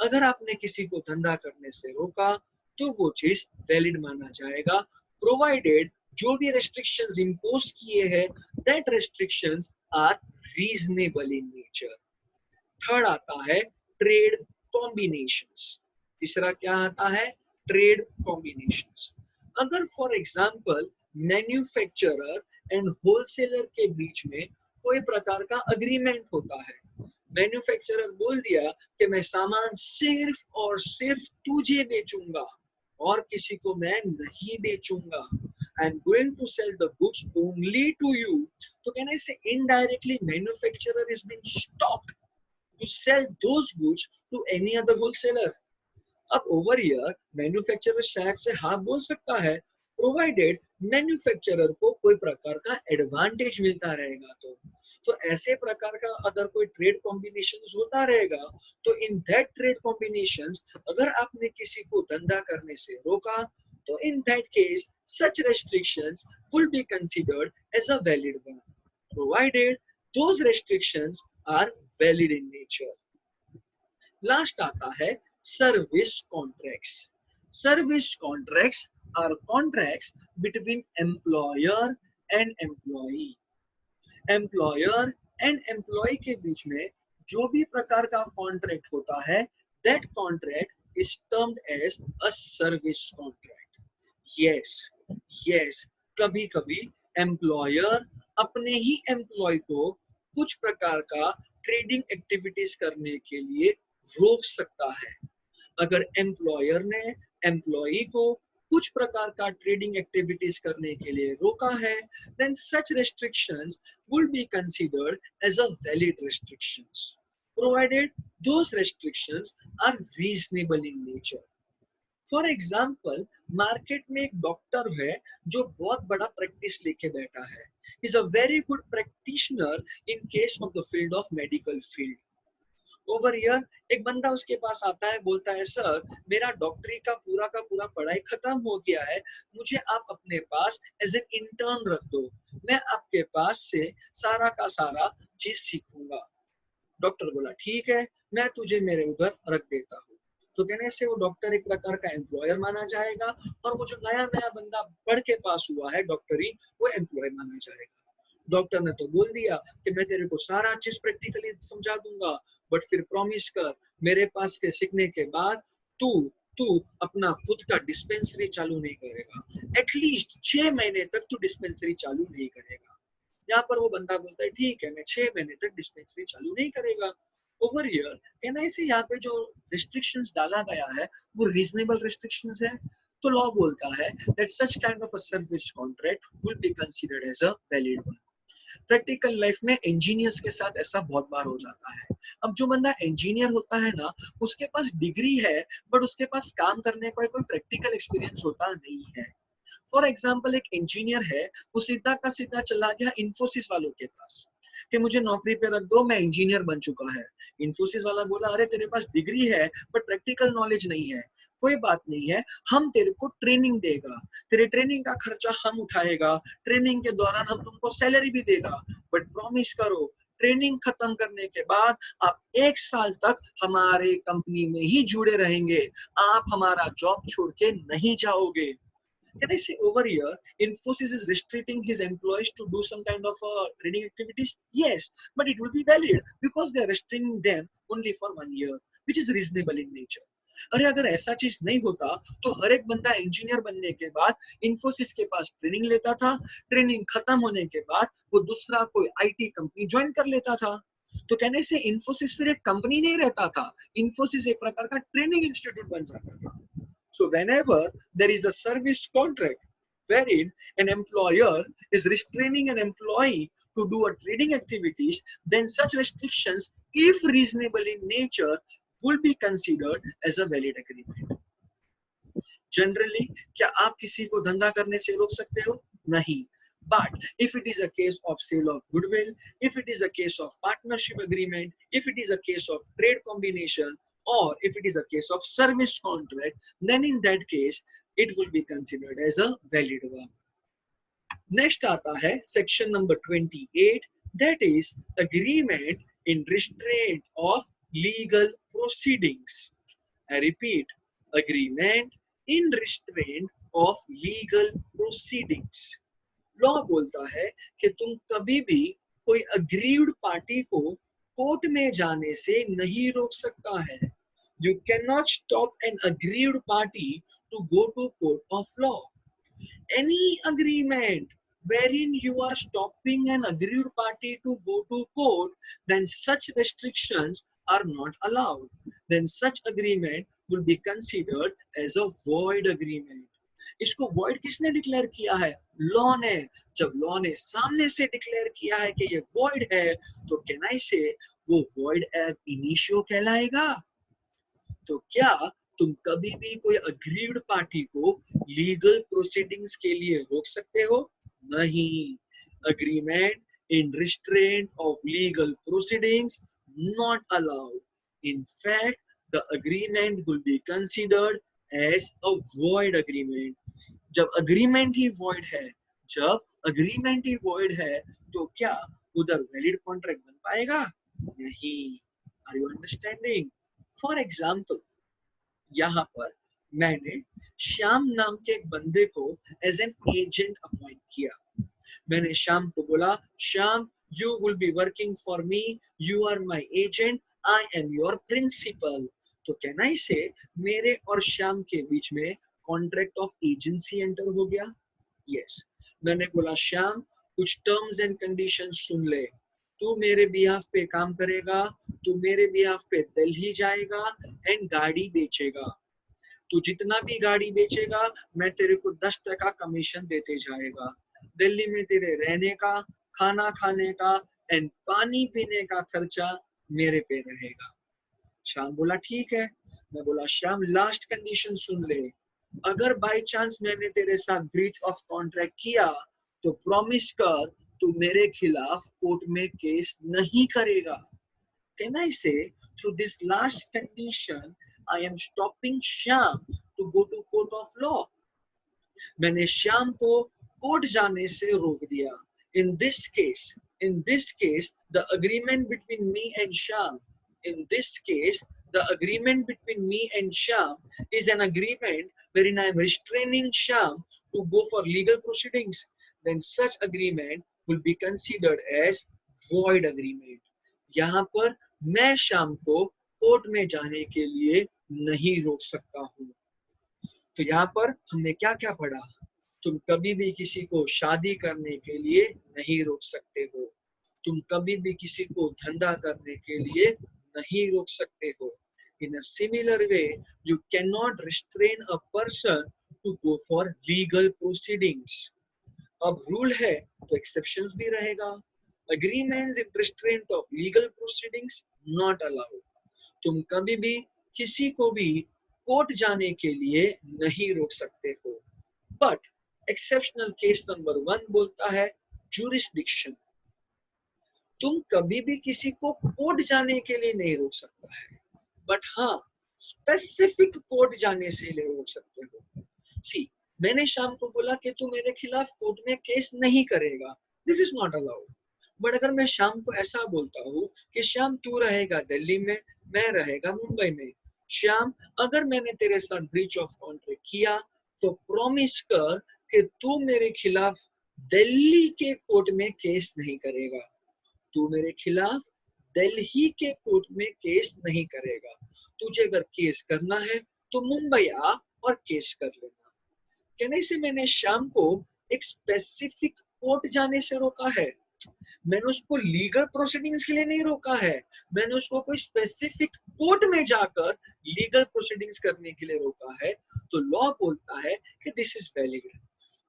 अगर आपने किसी को धंधा करने से रोका तो वो चीज वैलिड माना जाएगा, प्रोवाइडेड जो भी रेस्ट्रिक्शंस इंपोज किए हैं that restrictions are reasonable in nature. Third आता है ट्रेड कॉम्बिनेशंस। तीसरा क्या आता है? Trade combinations. अगर for example manufacturer and wholesaler के बीच में कोई प्रकार का अग्रीमेंट होता है, मैन्युफैक्चरर बोल दिया कि मैं सामान सिर्फ और सिर्फ तुझे बेचूंगा और किसी को मैं नहीं बेचूंगा, I am going to sell the goods only to you, तो can I say indirectly manufacturer is being stopped to sell those goods to any other wholesaler. अब ओवर हियर मैन्युफैक्चरर शायद से हाँ बोल सकता है, प्रोवाइडेड मैन्युफैक्चरर को कोई प्रकार का एडवांटेज मिलता रहेगा। तो ऐसे प्रकार का अगर कोई ट्रेड कॉम्बिनेशंस होता रहेगा तो इन दैट ट्रेड कॉम्बिनेशंस अगर आपने किसी को धंधा करने से रोका तो in that case such restrictions will be considered as a valid one, provided those restrictions are valid in nature. Last आता है service contracts. Service contracts are contracts between employer and employee. Employer and employee के बीच में जो भी प्रकार का contract होता है that contract is termed as a service contract. Yes, कभी कभी एम्प्लॉयर अपने ही एम्प्लॉय को कुछ प्रकार का ट्रेडिंग एक्टिविटीज करने के लिए रोक सकता है। अगर एम्प्लॉयर ने एम्प्लॉई को कुछ प्रकार का ट्रेडिंग एक्टिविटीज करने के लिए रोका है, then such restrictions will be considered as a valid restrictions, provided those restrictions are reasonable in nature. For example, market में एक डॉक्टर है जो बहुत बड़ा प्रैक्टिस लेके बैठा है, is a very good practitioner in case of the field of medical field. Over year एक बंदा उसके पास आता है, बोलता है सर मेरा डॉक्टरी का पूरा पढ़ाई खत्म हो गया है, मुझे आप अपने पास एज एन इंटर्न रख दो, मैं आपके पास से सारा का सारा चीज सीखूंगा। डॉक्टर बोला ठीक है, मैं तुझे मेरे उधर रख देता हूँ। तो कहने से वो डॉक्टर एक प्रकार का एम्प्लॉयर माना जाएगा, और वो जो नया नया बंदा पढ़ के पास हुआ है डॉक्टरी, वो एम्प्लॉय माना जाएगा। डॉक्टर ने तो बोल दिया कि मैं तेरे को सारा चीज प्रैक्टिकली समझा दूंगा, बट फिर प्रॉमिस कर मेरे पास के सीखने के बाद तू तू अपना खुद का डिस्पेंसरी चालू नहीं करेगा, एटलीस्ट 6 महीने तक तू डिस्पेंसरी चालू नहीं करेगा। यहाँ पर वो बंदा बोलता है ठीक है, मैं 6 महीने तक डिस्पेंसरी चालू नहीं करेगा। ओवर हियर कहना इसे यहाँ पे जो रिस्ट्रिक्शंस डाला गया है वो रीजनेबल रिस्ट्रिक्शंस है। तो लॉ बोलता है that such kind of a service contract will be considered as a valid one. Practical life में इंजीनियर्स के साथ ऐसा बहुत बार हो जाता है। अब जो बंदा इंजीनियर होता है ना, उसके पास डिग्री है बट उसके पास काम करने का कोई प्रैक्टिकल एक्सपीरियंस होता नहीं है। फॉर एग्जाम्पल, एक इंजीनियर है, वो सीधा का सीधा चला गया इन्फोसिस वालों के पास कि मुझे नौकरी पे रख दो, मैं इंजीनियर बन चुका है। इन्फोसिस वाला बोला अरे तेरे पास डिग्री है बट प्रैक्टिकल नॉलेज नहीं है, कोई बात नहीं है, हम तेरे को ट्रेनिंग देगा, तेरे ट्रेनिंग का खर्चा हम उठाएगा, ट्रेनिंग के दौरान हम तुमको सैलरी भी देगा, बट प्रॉमिस करो ट्रेनिंग खत्म करने के बाद आप 1 साल तक हमारे कंपनी में ही जुड़े रहेंगे, आप हमारा जॉब छोड़ के नहीं जाओगे। Can I say over here, Infosys is restricting his employees to do some kind of training activities? Yes, but it will be valid because they are restricting them only for 1 year, which is reasonable in nature. अरे अगर ऐसा चीज नहीं होता तो हर एक बंदा engineer बनने के बाद इन्फोसिस के पास ट्रेनिंग लेता था, ट्रेनिंग खत्म होने के बाद वो दूसरा कोई आईटी कंपनी ज्वाइन कर लेता था। तो कहने से इन्फोसिस फिर एक कंपनी नहीं रहता था, इन्फोसिस एक प्रकार का ट्रेनिंग इंस्टीट्यूट बन जाता था। So whenever there is a service contract wherein an employer is restraining an employee to do a trading activities, then such restrictions, if reasonable in nature, will be considered as a valid agreement. Generally, क्या आप किसी को धंधा करने से रोक सकते हो? नहीं। But if it is a case of sale of goodwill, if it is a case of partnership agreement, if it is a case of trade combination, or if it is a case of service contract, then in that case it will be considered as a valid one. Next आता है section number 28, that is agreement in restraint of legal proceedings. I repeat, agreement in restraint of legal proceedings. Law बोलता है कि तुम कभी भी कोई aggrieved party को कोर्ट में जाने से नहीं रोक सकता है। You cannot stop an aggrieved party to go to court of law. Any agreement wherein you are stopping an aggrieved party to go to court, then such restrictions are not allowed. Then such agreement will be considered as a void agreement. इसको void किसने declare किया है? Law ने। जब law ने सामने से declare किया है कि ये void है, तो कैन आई से वो void ab initio कहलाएगा। तो क्या तुम कभी भी कोई अग्रीव्ड पार्टी को लीगल प्रोसीडिंग्स के लिए रोक सकते हो? नहीं। Agreement in restraint of legal proceedings not allowed. In fact the agreement will be considered as a void agreement. जब अग्रीमेंट ही वॉइड है, तो क्या उधर वैलिड कॉन्ट्रैक्ट बन पाएगा? नहीं। Are you understanding? For example, यहाँ पर मैंने श्याम नाम के एक बंदे को एज एन एजेंट अपॉइंट किया। मैंने श्याम को बोला, Shyam you will be working for me, you are my agent, I am your principal. तो कहना ही से मेरे और श्याम के बीच में कॉन्ट्रैक्ट ऑफ एजेंसी एंटर हो गया। यस, मैंने बोला श्याम कुछ टर्म्स एंड कंडीशंस सुन ले। तू मेरे बिहाफ पे काम करेगा, तू मेरे बिहाफ पे दिल्ली जाएगा एंड गाड़ी बेचेगा। तू जितना भी गाड़ी बेचेगा मैं तेरे को 10% कमीशन देते जाएगा। दिल्ली में तेरे रहने का, खाना खाने का एंड पानी पीने का खर्चा मेरे पे रहेगा। श्याम बोला ठीक है। मैं बोला श्याम लास्ट कंडीशन सुन ले, अगर बाय चांस मैंने तेरे साथ ब्रीच ऑफ कॉन्ट्रैक्ट किया तो प्रॉमिस कर तू मेरे खिलाफ कोर्ट में केस नहीं करेगा। Can I say through this last condition I am stopping Shyam to go to court of law? मैंने श्याम को कोर्ट जाने से रोक दिया। In this case, the agreement between me and Shyam, in this case, the agreement between me and Shyam is an agreement wherein I am restraining Shyam to go for legal proceedings. Then such agreement will be considered as void agreement. यहाँ पर मैं श्याम को court में जाने के लिए नहीं रोक सकता हूँ। तो यहाँ पर हमने क्या क्या पढ़ा? तुम कभी भी किसी को शादी करने के लिए नहीं रोक सकते हो। तुम कभी भी किसी को धंधा करने के लिए नहीं रोक सकते हो। In a similar way, you cannot restrain a person to go for legal proceedings. अब रूल है तो एक्सेप्शंस भी रहेगा। Agreements in restraint of legal proceedings not allowed. तुम कभी भी किसी को भी कोर्ट जाने के लिए नहीं रोक सकते हो। बट एक्सेप्शनल केस नंबर 1 बोलता है जुरिस्डिक्शन। तुम कभी भी किसी को कोर्ट जाने के लिए नहीं रोक सकता है, बट हाँ स्पेसिफिक कोर्ट जाने से ले रोक सकते हो। सी, मैंने शाम को बोला कि तू मेरे खिलाफ कोर्ट में केस नहीं करेगा, this is not allowed. But अगर मैं शाम को ऐसा बोलता हूँ कि श्याम तू रहेगा दिल्ली में, मैं रहेगा मुंबई में, श्याम अगर मैंने तेरे साथ ब्रीच ऑफ कॉन्ट्रैक्ट किया तो प्रॉमिस कर कि तू मेरे खिलाफ दिल्ली के कोर्ट में केस नहीं करेगा। तू मेरे खिलाफ दिल्ली के कोर्ट में केस नहीं करेगा। तुझे अगर केस करना है तो मुंबई आ और केस कर लेना। कहने से मैंने शाम को एक स्पेसिफिक कोर्ट जाने से रोका है। मैंने उसको लीगल प्रोसीडिंग्स के लिए नहीं रोका है, मैंने उसको कोई स्पेसिफिक कोर्ट में जाकर लीगल प्रोसीडिंग्स करने के लिए रोका है। तो लॉ बोलता है कि दिस इज वैलिड।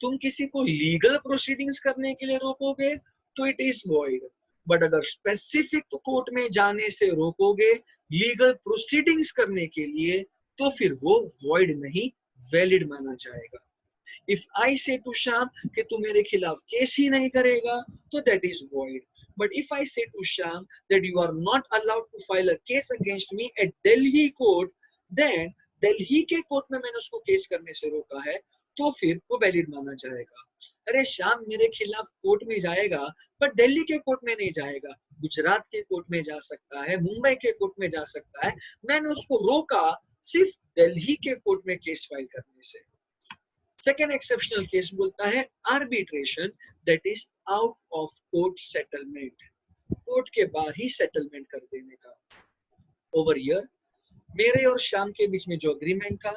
तुम किसी को लीगल प्रोसीडिंग्स करने के लिए रोकोगे तो इट इज वॉइड, बट अगर स्पेसिफिक कोर्ट में जाने से रोकोगे लीगल प्रोसीडिंग्स करने के लिए तो फिर वो वॉइड नहीं वैलिड माना जाएगा। If I say to Shyam कि तू मेरे खिलाफ केस ही नहीं करेगा तो that is void. But if I say to Shyam that you are not allowed to file a case against me at Delhi court, then Delhi के कोर्ट में मैंने उसको केस करने से रोका है तो फिर वो वैलिड माना जाएगा। अरे श्याम मेरे खिलाफ कोर्ट में जाएगा पर दिल्ली के कोर्ट में नहीं जाएगा, गुजरात के कोर्ट में जा सकता है, मुंबई के कोर्ट में जा सकता है। मैंने उसको रोका सिर्फ दिल्ली के कोर्ट में केस फाइल करने से। सेकेंड एक्सेप्शनल केस बोलता है arbitration, that is out of court settlement. Court के बाहर ही सेटलमेंट कर देने का। ओवर हियर मेरे और श्याम के बीच में जो अग्रीमेंट था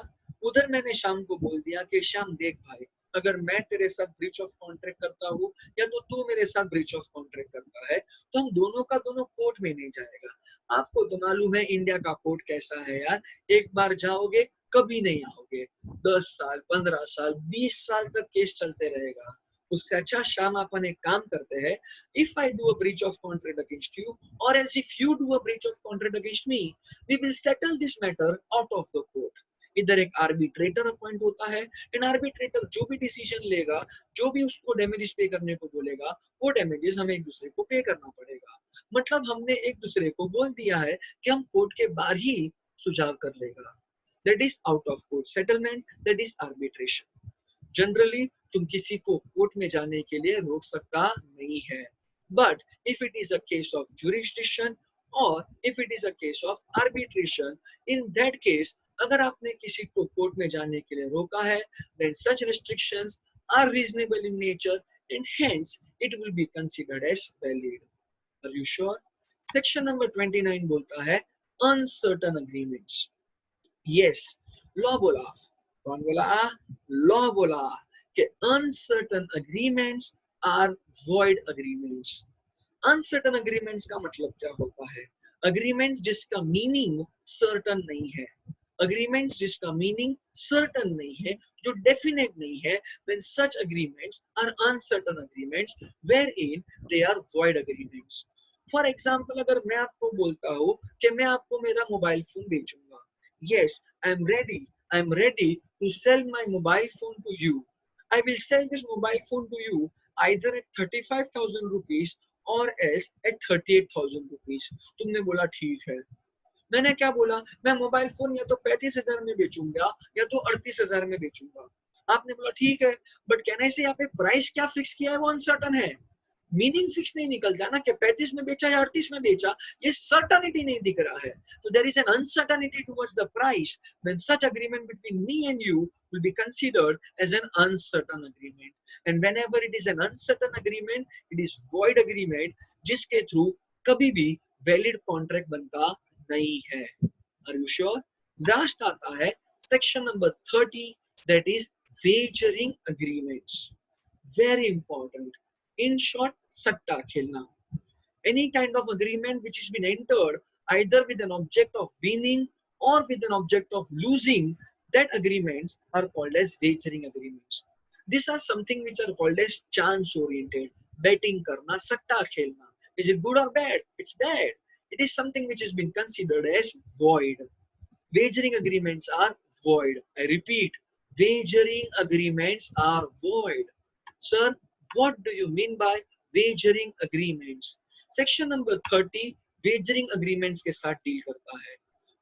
उधर मैंने श्याम को बोल दिया कि श्याम देख भाई, अगर मैं तेरे साथ ब्रीच ऑफ कॉन्ट्रैक्ट करता हूँ या तो तू मेरे साथ ब्रीच ऑफ कॉन्ट्रैक्ट करता है तो हम दोनों का दोनों कोर्ट में नहीं जाएगा। आपको तो मालूम है इंडिया का कोर्ट कैसा है यार, एक बार जाओगे कभी नहीं आओगे, 10 साल 15 साल 20 साल तक केस चलते रहेगा। उससे अच्छा शाम अपन एक काम करते हैं, if I do a breach of contract against you और else if you do a breach of contract against me, we will settle this matter out of the court. इधर एक आर्बिट्रेटर अपॉइंट होता है एंड आर्बिट्रेटर जो भी decision लेगा, जो भी उसको डैमेजेस पे करने को बोलेगा, वो डैमेजेस हमें एक दूसरे को पे करना पड़ेगा। मतलब हमने एक दूसरे को बोल दिया है कि हम कोर्ट के बाहर ही सुझाव कर लेगा। That is out of court settlement, that is arbitration. Generally तुम किसी को कोर्ट में जाने के लिए रोक सकता नहीं है, but if it is a case of jurisdiction or if it is a case of arbitration, in that case अगर आपने किसी को कोर्ट में जाने के लिए रोका है, then such restrictions are reasonable in nature and hence it will be considered as valid. Are you sure? Section number 29 बोलता है uncertain agreements. Yes, लॉ बोला, कौन बोला? लॉ बोला कि uncertain agreements are void agreements. Uncertain agreements का मतलब क्या होता है? अग्रीमेंट्स जिसका मीनिंग सर्टन नहीं है, अग्रीमेंट्स जिसका मीनिंग सर्टन नहीं है, जो डेफिनेट नहीं है, when such agreements are uncertain agreements wherein they are void agreements. For example अगर मैं आपको बोलता हूँ कि मैं आपको मेरा मोबाइल फोन बेचूंगा, yes, I am ready to sell my mobile phone to you. I will sell this mobile phone to you either at 35,000 rupees or else at 38,000 rupees. तुमने बोला ठीक है। मैंने क्या बोला, मैं मोबाइल फोन या तो 35,000 में बेचूंगा या तो 38,000 में बेचूंगा। आपने बोला ठीक है, बट कहने से यहाँ पे प्राइस क्या फिक्स किया है वो अनसर्टन है, मीनिंग फिक्स नहीं निकलता ना कि 35 में बेचा या 38 में बेचा, ये सर्टनिटी नहीं दिख रहा है। तो there is an uncertainty towards the price, then such agreement between me and you will be considered as an uncertain agreement, and whenever it is an uncertain agreement it is void agreement जिसके through कभी भी valid contract बनता नहीं है। Are you sure? Last आता है section number 30, that is wagering agreements. Very important. In short, satta khelna. Any kind of agreement which has been entered either with an object of winning or with an object of losing, that agreements are called as wagering agreements. These are something which are called as chance oriented. Betting karna, satta khelna. Is it good or bad? It's bad. It is something which has been considered as void. Wagering agreements are void. I repeat, wagering agreements are void. Sir, what do you mean by wagering agreements? Section number 30 wagering agreements के साथ deal करता है।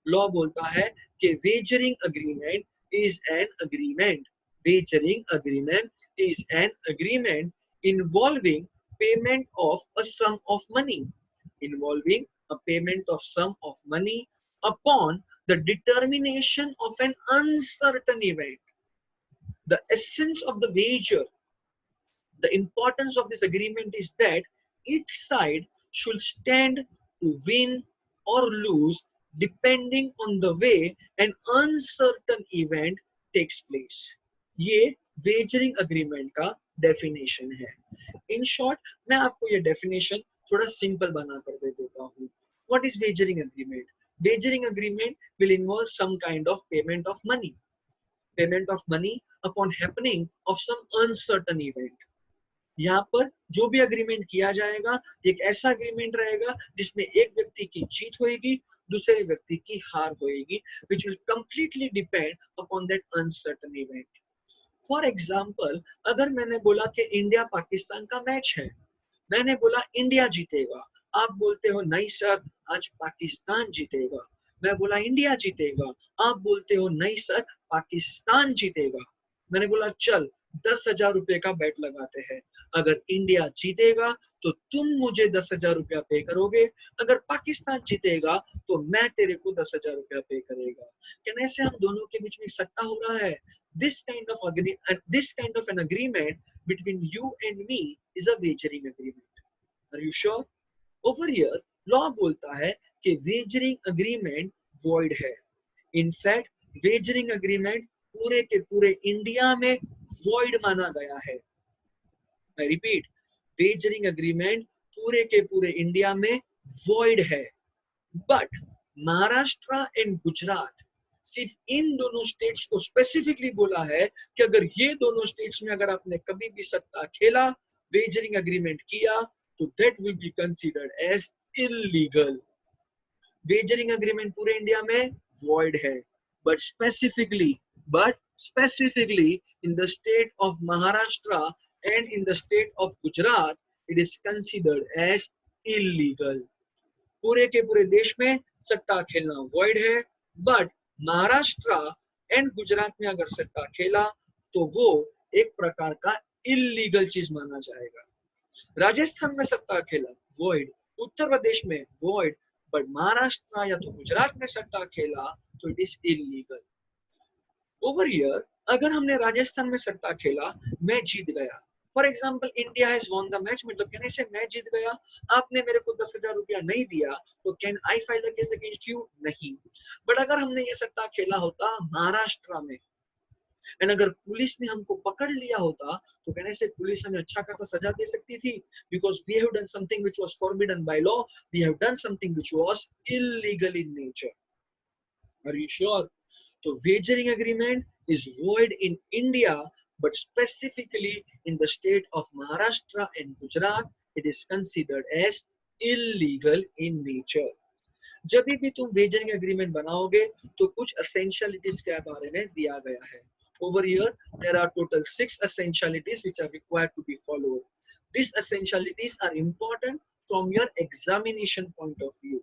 Law बोलता है कि wagering agreement is an agreement. Wagering agreement is an agreement involving payment of a sum of money. Involving a payment of sum of money upon the determination of an uncertain event. The essence of the wager, the importance of this agreement is that each side should stand to win or lose depending on the way an uncertain event takes place. ये wagering agreement का definition है। In short, मैं आपको ये definition थोड़ा simple बना कर दे देता हूँ। What is wagering agreement? Wagering agreement will involve some kind of payment of money. Payment of money upon happening of some uncertain event. यहाँ पर जो भी अग्रीमेंट किया जाएगा एक ऐसा अग्रीमेंट रहेगा जिसमें एक व्यक्ति की जीत होगी, दूसरे व्यक्ति की हार होगी, which will completely depend upon that uncertain event. For example, अगर मैंने बोला कि इंडिया पाकिस्तान का मैच है, मैंने बोला इंडिया जीतेगा, आप बोलते हो नहीं सर आज पाकिस्तान जीतेगा। मैं बोला इंडिया जीतेगा, आप बोलते हो नहीं सर पाकिस्तान जीतेगा। मैंने बोला चल 10,000 रुपए का बेट लगाते हैं, अगर इंडिया जीतेगा तो तुम मुझे 10,000 रुपया पे करोगे, अगर पाकिस्तान जीतेगा तो मैं तेरे को 10,000 रुपया पे करेगा। कहने से हम दोनों के बीच में सट्टा हो रहा है। this kind of an agreement between you and me is a wagering agreement. Are you sure? Over here law बोलता है कि wagering agreement void है। In fact, wagering agreement पूरे के पूरे इंडिया में void माना गया है। I repeat, wagering agreement पूरे के पूरे इंडिया में void है। But महाराष्ट्र एंड गुजरात, सिर्फ इन दोनों स्टेट्स को स्पेसिफिकली बोला है कि अगर ये दोनों स्टेट्स में अगर आपने कभी भी सट्टा खेला, वेजरिंग एग्रीमेंट किया, तो that will be considered as illegal. Wagering agreement पूरे इंडिया में वॉइड है, but specifically in the state of Maharashtra and in the state of Gujarat it is considered as illegal. पूरे के पूरे देश में सट्टा खेलना वॉइड है, बट महाराष्ट्र एंड गुजरात में अगर सट्टा खेला तो वो एक प्रकार का इलीगल चीज माना जाएगा। राजस्थान में सट्टा खेला वॉइड, उत्तर प्रदेश में वॉइड, बट महाराष्ट्र या तो गुजरात में सट्टा खेला तो it is illegal. Over here अगर हमने राजस्थान में सट्टा खेला, मैं जीत गया, for example India has won the match, मतलब कहने से मैं जीत गया, आपने मेरे को 10,000 रुपया नहीं दिया, तो can I file a case against you? नहीं। बट अगर हमने ये सट्टा खेला होता महाराष्ट्र में, एंड अगर पुलिस ने हमको पकड़ लिया होता तो कहने से पुलिस हमें अच्छा खासा सजा दे सकती थी, because we have done something which was forbidden by law, we have done something which was illegal in nature. Are you sure? तो wagering agreement is void in India, but specifically in the state of Maharashtra and Gujarat, it is considered as illegal in nature. जब भी तुम wagering agreement बनाओगे तो कुछ essentialities के बारे में दिया गया है. Over here, there are total 6 essentialities which are required to be followed. These essentialities are important from your examination point of view.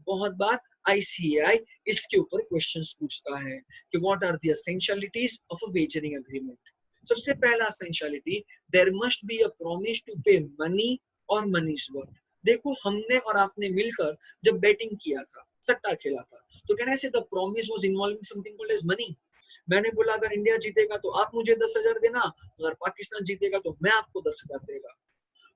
बहुत बार ICAI इसके ऊपर क्वेश्चंस पूछता है कि what are the essentialities of a wagering agreement. सबसे पहला essentiality, there must be a promise to pay money और money's worth. देखो, हमने और आपने मिलकर जब बैटिंग किया था, सट्टा खेला था, तो कहने से the promise was involving something called as money. मैंने बोला अगर इंडिया जीतेगा तो आप मुझे 10,000 देना, अगर पाकिस्तान जीतेगा तो मैं आपको 10,000 देगा.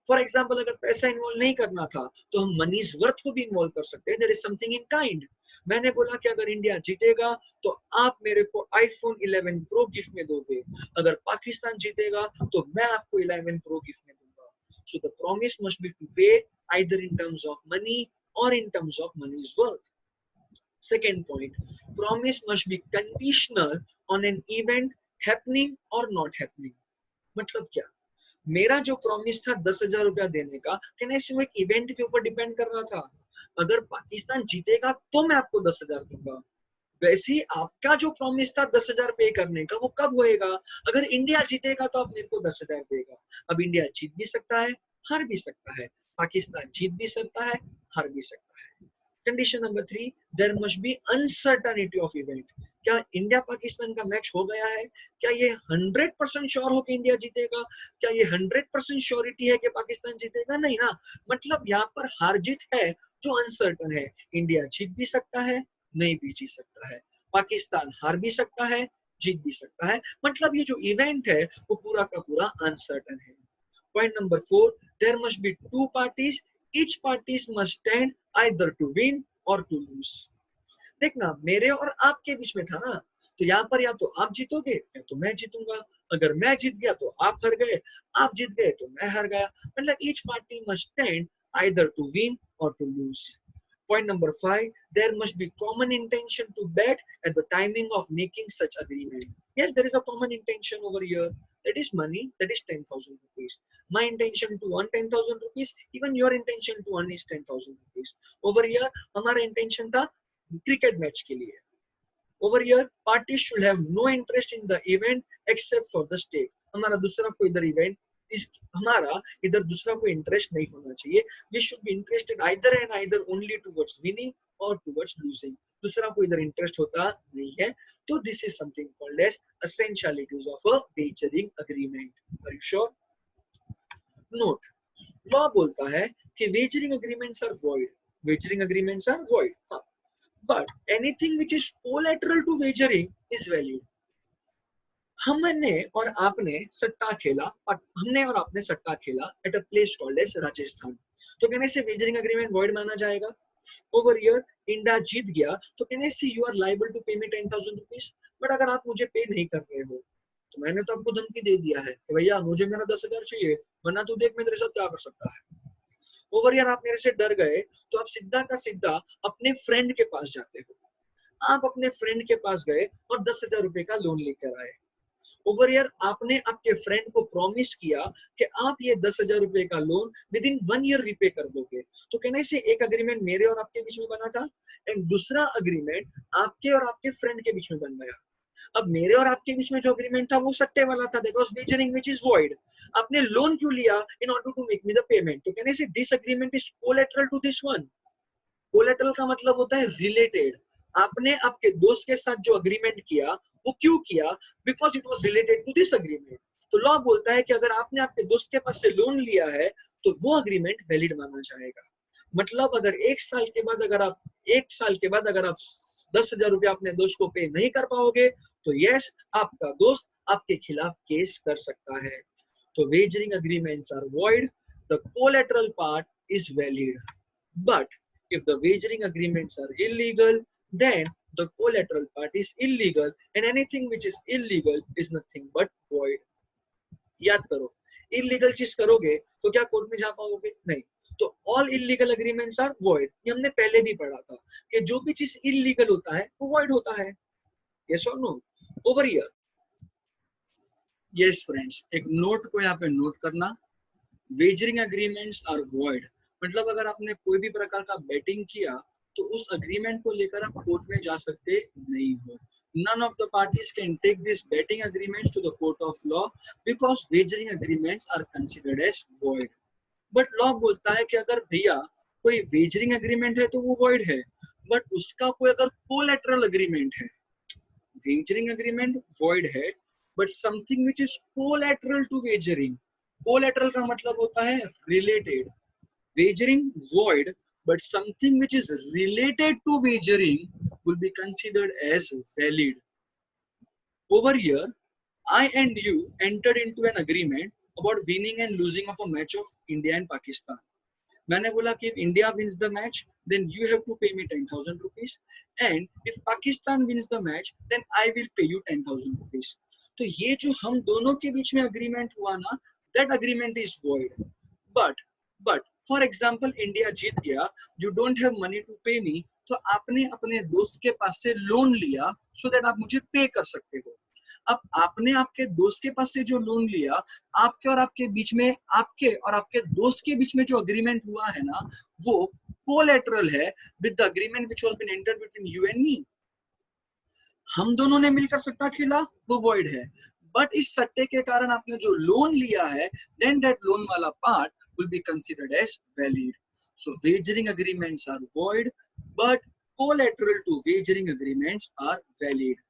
फॉर एग्जाम्पल, अगर पैसा इन्वॉल्व नहीं करना था तो हम मनीज वर्थ को भी इन्वॉल्व कर सकते हैं. There is something in kind. मैंने बोला कि अगर इंडिया जीतेगा तो आप मेरे को iPhone 11 Pro गिफ्ट में दोगे, अगर पाकिस्तान जीतेगा तो मैं आपको 11 Pro गिफ्ट में दूंगा. So the promise must be to pay either in terms of money और in terms of money's worth. Second point, promise must be conditional on an event happening or not happening. मतलब क्या? मेरा जो promise था 10,000 रुपया देने का, क्या वो एक इवेंट के ऊपर डिपेंड कर रहा था? अगर पाकिस्तान जीतेगा तो मैं आपको 10,000 दूंगा. वैसे ही आपका जो प्रॉमिस था 10,000 पे करने का, वो कब होएगा? अगर इंडिया जीतेगा तो आप मेरे को 10,000 देगा. अब इंडिया जीत भी सकता है, हार भी सकता है. पाकिस्तान जीत भी सकता है, हार भी सकता है. Condition number 3, there must be uncertainty of event. क्या इंडिया पाकिस्तान का मैच हो गया है? क्या ये 100% श्योर हो कि इंडिया जीतेगा? क्या ये 100% श्योरिटी है कि पाकिस्तान जीतेगा? नहीं ना. मतलब यहाँ पर हार जीत है जो अनसर्टन है. इंडिया जीत भी सकता है, नहीं भी जीत सकता है. पाकिस्तान हार भी सकता है, जीत भी सकता है. मतलब ये जो इवेंट है वो पूरा का पूरा अनसर्टन है. Point number 4, there must be two parties, each parties must stand either to win or to lose. देखना, मेरे और आपके बीच में था ना, तो यहाँ पर या तो आप जीतोगे या तो मैं जीतूंगा. अगर मैं जीत गया तो आप हार गए, आप जीत गए तो मैं हार गया. मतलब each party must stand either to win or to lose. Point number 5, there must be common intention to bet at the timing of making such agreement. Yes, there is a common intention over here. That is money, that is 10,000 rupees. My intention to earn 10,000 rupees, even your intention to earn is 10,000 rupees. Over here, हमारा intention था cricket match के लिए. Over here, parties should have no interest in the event except for the stake. हमारा दूसरा कोई इधर event, हमारा इधर दूसरा कोई इंटरेस्ट नहीं होना चाहिए. We should be interested either and either only towards winning और टुवर्ड्स लूजिंग. दूसरा कोई इधर इंटरेस्ट होता नहीं है. तो this is something called as essentialities of a wagering agreement. Are you sure? Note, law बोलता है कि wagering agreements are void. Wagering agreements are void, but anything which is collateral to wagering is valid. हमने और आपने सट्टा खेला, हमने और आपने सट्टा खेला at a place called as Rajasthan. तो कहने से वेजरिंग एग्रीमेंट वॉइड माना जाएगा. ओवर हियर इंडिया जीत गया तो कहने से यू आर लायबल टू पे मी 10,000 रुपीज. बट अगर आप मुझे पे नहीं कर रहे हो तो मैंने तो आपको धमकी दे दिया है कि भैया मुझे मेरा 10,000 चाहिए, वरना तू देख मैं तेरे साथ क्या कर सकता है. ओवर हियर आप मेरे से डर गए तो आप सीधा का सीधा अपने फ्रेंड के पास जाते हो. आप अपने फ्रेंड के पास गए और 10,000 रुपए का लोन लेकर आए. ओवर हियर आपने आपके फ्रेंड को प्रॉमिस किया कि आप ये 10,000 रुपए का loan with in 1 year repay कर दोगे. तो कहने से एक एग्रीमेंट मेरे और आपके बीच में बना था एंड दूसरा एग्रीमेंट आपके और आपके फ्रेंड के बीच में बन गया. अब मेरे और आपके बीच में जो एग्रीमेंट था वो सट्टे वाला था. That was wagering which is void. आपने लोन क्यों लिया? In order to make me the payment. तो कहने से this agreement is collateral to this one. Collateral का मतलब होता है रिलेटेड. आपने आपके दोस्त के साथ जो एग्रीमेंट किया वो क्यों किया? Because it was related to this agreement. तो लॉ बोलता है कि अगर आपने आपके दोस्त के पास से लोन लिया है तो वो एग्रीमेंट वैलिड माना जाएगा. मतलब अगर एक साल के बाद अगर आप 10,000 रुपया अपने दोस्त को पे नहीं कर पाओगे तो यस, आपका दोस्त आपके खिलाफ केस कर सकता है. तो wagering agreements are void, the collateral part is valid. But if the wagering agreements are illegal, then the collateral part is illegal and anything which is illegal is nothing but void. याद करो, illegal चीज करोगे तो क्या court में जा पाओगे? नहीं. तो all illegal agreements are void. ये हमने पहले भी पढ़ा था कि जो भी चीज इलीगल होता है वो वॉइड होता है. Yes or no? Over here. Yes friends, एक नोट को यहाँ पे नोट करना. Wagering agreements are void. मतलब अगर आपने कोई भी प्रकार का बेटिंग किया तो उस एग्रीमेंट को लेकर आप कोर्ट में जा सकते नहीं हो. None of the parties can take these betting agreements to the court of law because wagering agreements are considered as void. But law बोलता है कि अगर भैया कोई wagering agreement है तो वो void है, but उसका कोई अगर collateral agreement है, wagering agreement void है, but something which is collateral to wagering, collateral का मतलब होता है related, wagering void, but something which is related to wagering will be considered as valid. Over here, I and you entered into an agreement about winning and losing of a match of India and Pakistan. मैंने बोला कि if India wins the match, then you have to pay me 10,000 rupees, and if Pakistan wins the match, then I will pay you 10,000 rupees. तो ये जो हम दोनों के बीच में agreement हुआ ना, that agreement is void. But for example, India जीत गया, you don't have money to pay me, तो आपने अपने दोस्त के पास से लोन लिया so that आप मुझे पे कर सकते हो. अब आपने आपके दोस्त के पास से जो लोन लिया, आपके और आपके बीच में, आपके और आपके दोस्त के बीच में जो अग्रीमेंट हुआ है ना, वो कोलैटरल है with the agreement which was been entered between you and me. हम दोनों ने मिलकर सट्टा खेला, वो वॉइड है. बट इस सट्टे के कारण आपने जो लोन लिया है, देन दैट लोन वाला part will be considered as valid. So wagering agreements are void, but collateral to wagering agreements are valid.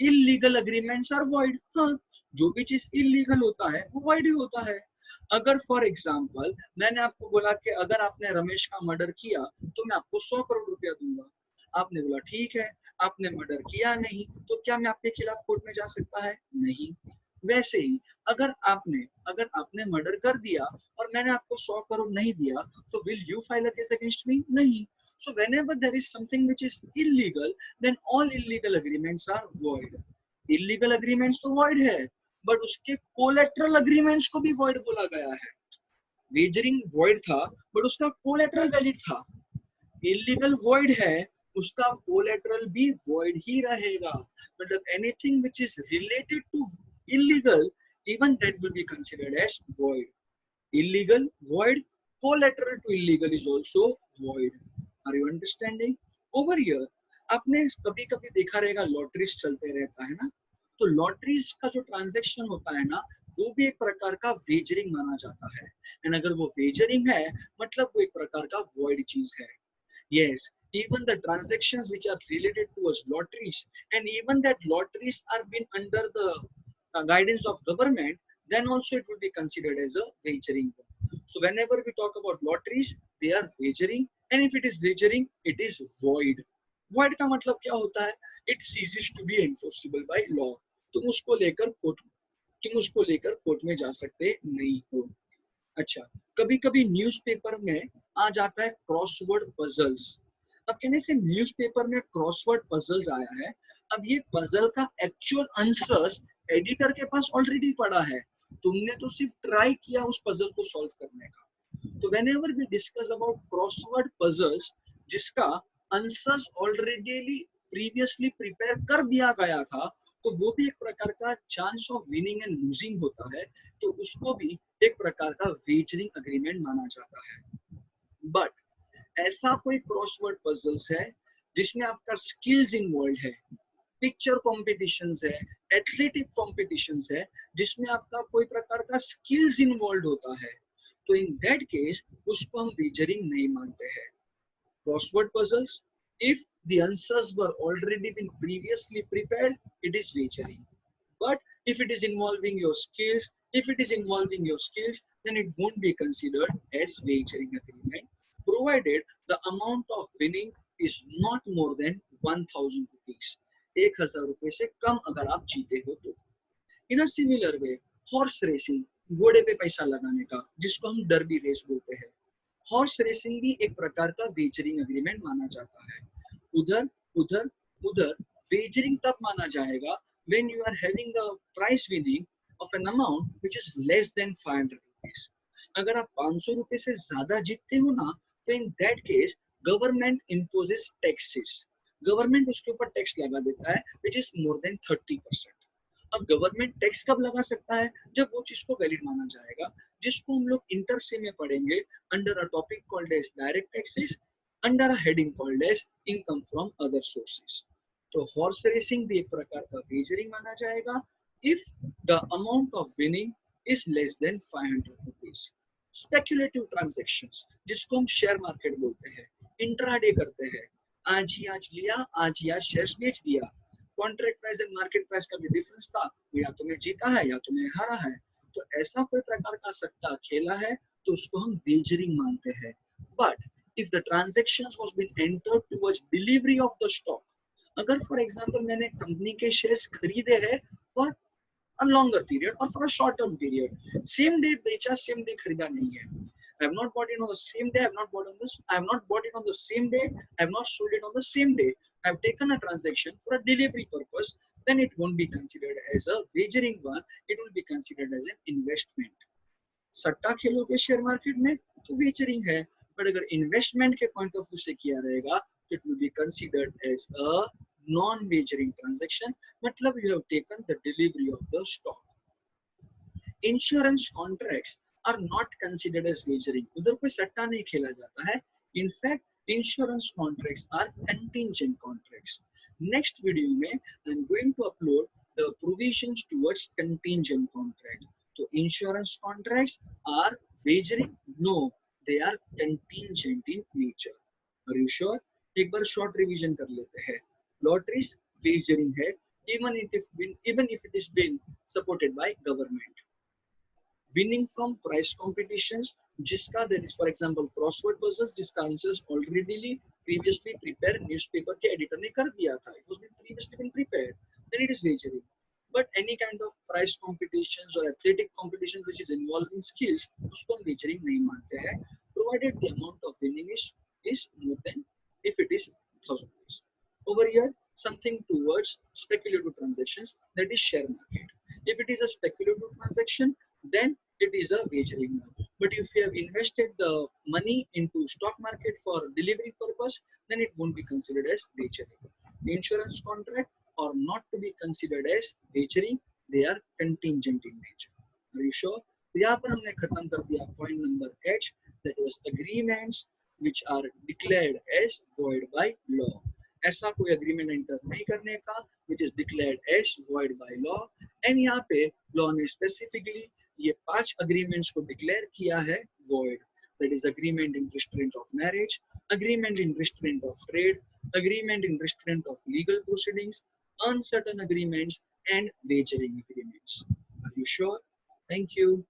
Illegal agreements are void. हाँ, जो भी चीज इलीगल होता है वो void ही होता है. अगर फॉर एग्जाम्पल मैंने आपको बोला कि अगर आपने रमेश का मर्डर किया तो मैं आपको 100 करोड़ रुपया दूंगा. आपने बोला ठीक है, आपने मर्डर किया नहीं, तो क्या मैं आपके खिलाफ कोर्ट में जा सकता है? नहीं. वैसे ही अगर आपने मर्डर कर दिया और मैंने आपको 100 करोड़ नहीं दिया, तो will you file a case against me? नहीं. So whenever there is something which is illegal, then all illegal agreements are void. Illegal agreements तो void है, but उसके collateral agreements को भी void बोला गया है. Wagering void था, but उसका collateral valid था. Illegal void है, उसका collateral भी void ही रहेगा. मतलब anything which is related to illegal, even that will be considered as void. Illegal, void, collateral to illegal is also void. Are you understanding? Over here, आपने कभी कभी देखा रहेगा लॉटरीज चलते रहता है ना, तो लॉटरीज का जो ट्रांजैक्शन होता है ना, वो भी एक प्रकार का वेजरिंग माना जाता है. एंड अगर वो वेजरिंग है, मतलब वो एक प्रकार का वॉइड चीज है. Yes, even the transactions which are related towards lotteries, and even that lotteries are been under the guidance of government, then also it will be considered as a wagering. So whenever we talk about lotteries, they are wagering, and if it is wagering, it is void. Void का मतलब क्या होता है? It ceases to be enforceable by law. तुम उसको लेकर court में जा सकते नहीं हो. अच्छा, कभी कभी न्यूज़पेपर में आ जाता है क्रॉसवर्ड पजल्स. अब कहने से न्यूज़पेपर में क्रॉसवर्ड पजल्स आया है, अब ये पजल का एक्चुअल आंसर्स एडिटर के पास ऑलरेडी पड़ा है, तुमने तो सिर्फ ट्राई किया उस पजल को सॉल्व करने का. तो whenever we discuss about crossword puzzles जिसका आंसर्स ऑलरेडी प्रीवियसली प्रिपेयर कर दिया गया था, तो वो भी एक प्रकार का chance of winning and losing होता है, तो उसको भी एक प्रकार का वेजरिंग एग्रीमेंट माना जाता है. बट ऐसा कोई क्रॉसवर्ड पजल्स है जिसमें आपका स्किल्स इन्वॉल्व है, पिक्चर कॉम्पिटिशंस है, एथलेटिक कॉम्पिटिशंस है, जिसमें आपका कोई प्रकार का स्किल्स इन्वॉल्व होता है, तो इन दैट केस उसको हम वेजरिंग नहीं मानते हैं. Crossword puzzles, if the answers were already been previously prepared, it is wagering. But if it is involving your skills, then it won't be considered as wagering agreement, provided the amount of winning is not more than 1,000 rupees. 1,000 रुपए से कम अगर आप जीते हो तो. In a similar way, horse racing, घोड़े पे पैसा लगाने का, जिसको हम डर्बी रेस बोलते हैं, हॉर्स रेसिंग भी एक प्रकार का वेजरिंग एग्रीमेंट माना जाता है. उधर उधर वेजरिंग तब माना जाएगा when you are having a price winning of an amount which is less than 500 rupees. अगर आप 500 रुपए से ज्यादा जीतते हो ना, तो in that case government imposes taxes. Government उसके ऊपर टैक्स लगा देता है which is more than 30%. अब गवर्नमेंट टैक्स कब लगा सकता है? जब वो चीज को वैलिड माना जाएगा, जिसको हम लोग इंटर से में पढ़ेंगे under a topic called as direct taxes, under a heading called as income from other sources. तो हॉर्स रेसिंग भी एक प्रकार का वेजरिंग माना जाएगा if the amount of winning is less than 500 rupees. Speculative transactions, जिसको हम शेयर मार्केट बोलते हैं, इंट्राडे करते हैं, आज ही आज लिया, आज ही आज शेयर्स बेच दिया. Contract price and market price का जो डिफरेंस था, वो या तुम्हें जीता है या तुम्हें हारा है. तो ऐसा कोई प्रकार का सट्टा खेला है तो उसको हम वेजरिंग मानते हैं. But if the transactions was been entered towards delivery of the stock, अगर फॉर एग्जांपल मैंने कंपनी के शेयर्स खरीदे हैं for a longer period or for a short term period, same day बेचा, same day खरीदा नहीं है, I have not bought it on the same day, I have not bought on this, I have not bought it on the same day, I have not sold it on the same day, I have taken a transaction for a delivery purpose, then it won't be considered as a wagering one, it will be considered as an investment. सट्टा खेलोगे share market में तो वेचरिंग है, but अगर investment के point of view से किया रहेगा तो it will be considered as a non wagering transaction, मतलब you have taken the delivery of the stock. Insurance contracts are not considered as wagering, उधर कोई सट्टा नहीं खेला जाता है. In fact insurance contracts are contingent contracts. Next video में I am going to upload the provisions towards contingent contract. तो insurance contracts are wagering? No, they are contingent in nature. Are you sure? एक बार short revision कर लेते हैं. Lotteries wagering है, even if it is being supported by government. Winning from prize competitions, जिसका that is for example crossword puzzles, जिसका answers already previously prepared newspaper के editor ने कर दिया था, it was previously been prepared, then it is wagering. But any kind of prize competitions or athletic competitions which is involving skills, उसको हम wagering नहीं मानते हैं, provided the amount of winning is more than if it is 1000 rupees. Over here, something towards speculative transactions, that is share market. If it is a speculative transaction, then it is a wagering. But if you have invested the money into stock market for delivery purpose, then it won't be considered as wagering. Insurance contract are not to be considered as wagering, they are contingent in nature. Are you sure? तो यहाँ पर हमने खत्म कर दिया point number H, that was agreements which are declared as void by law. ऐसा कोई agreement enter नहीं करने का which is declared as void by law. And यहाँ पे law ने specifically ये 5 agreements को declare किया है void. That is agreement in restraint of marriage, agreement in restraint of trade, agreement in restraint of legal proceedings, uncertain agreements, and wagering agreements. Are you sure? Thank you.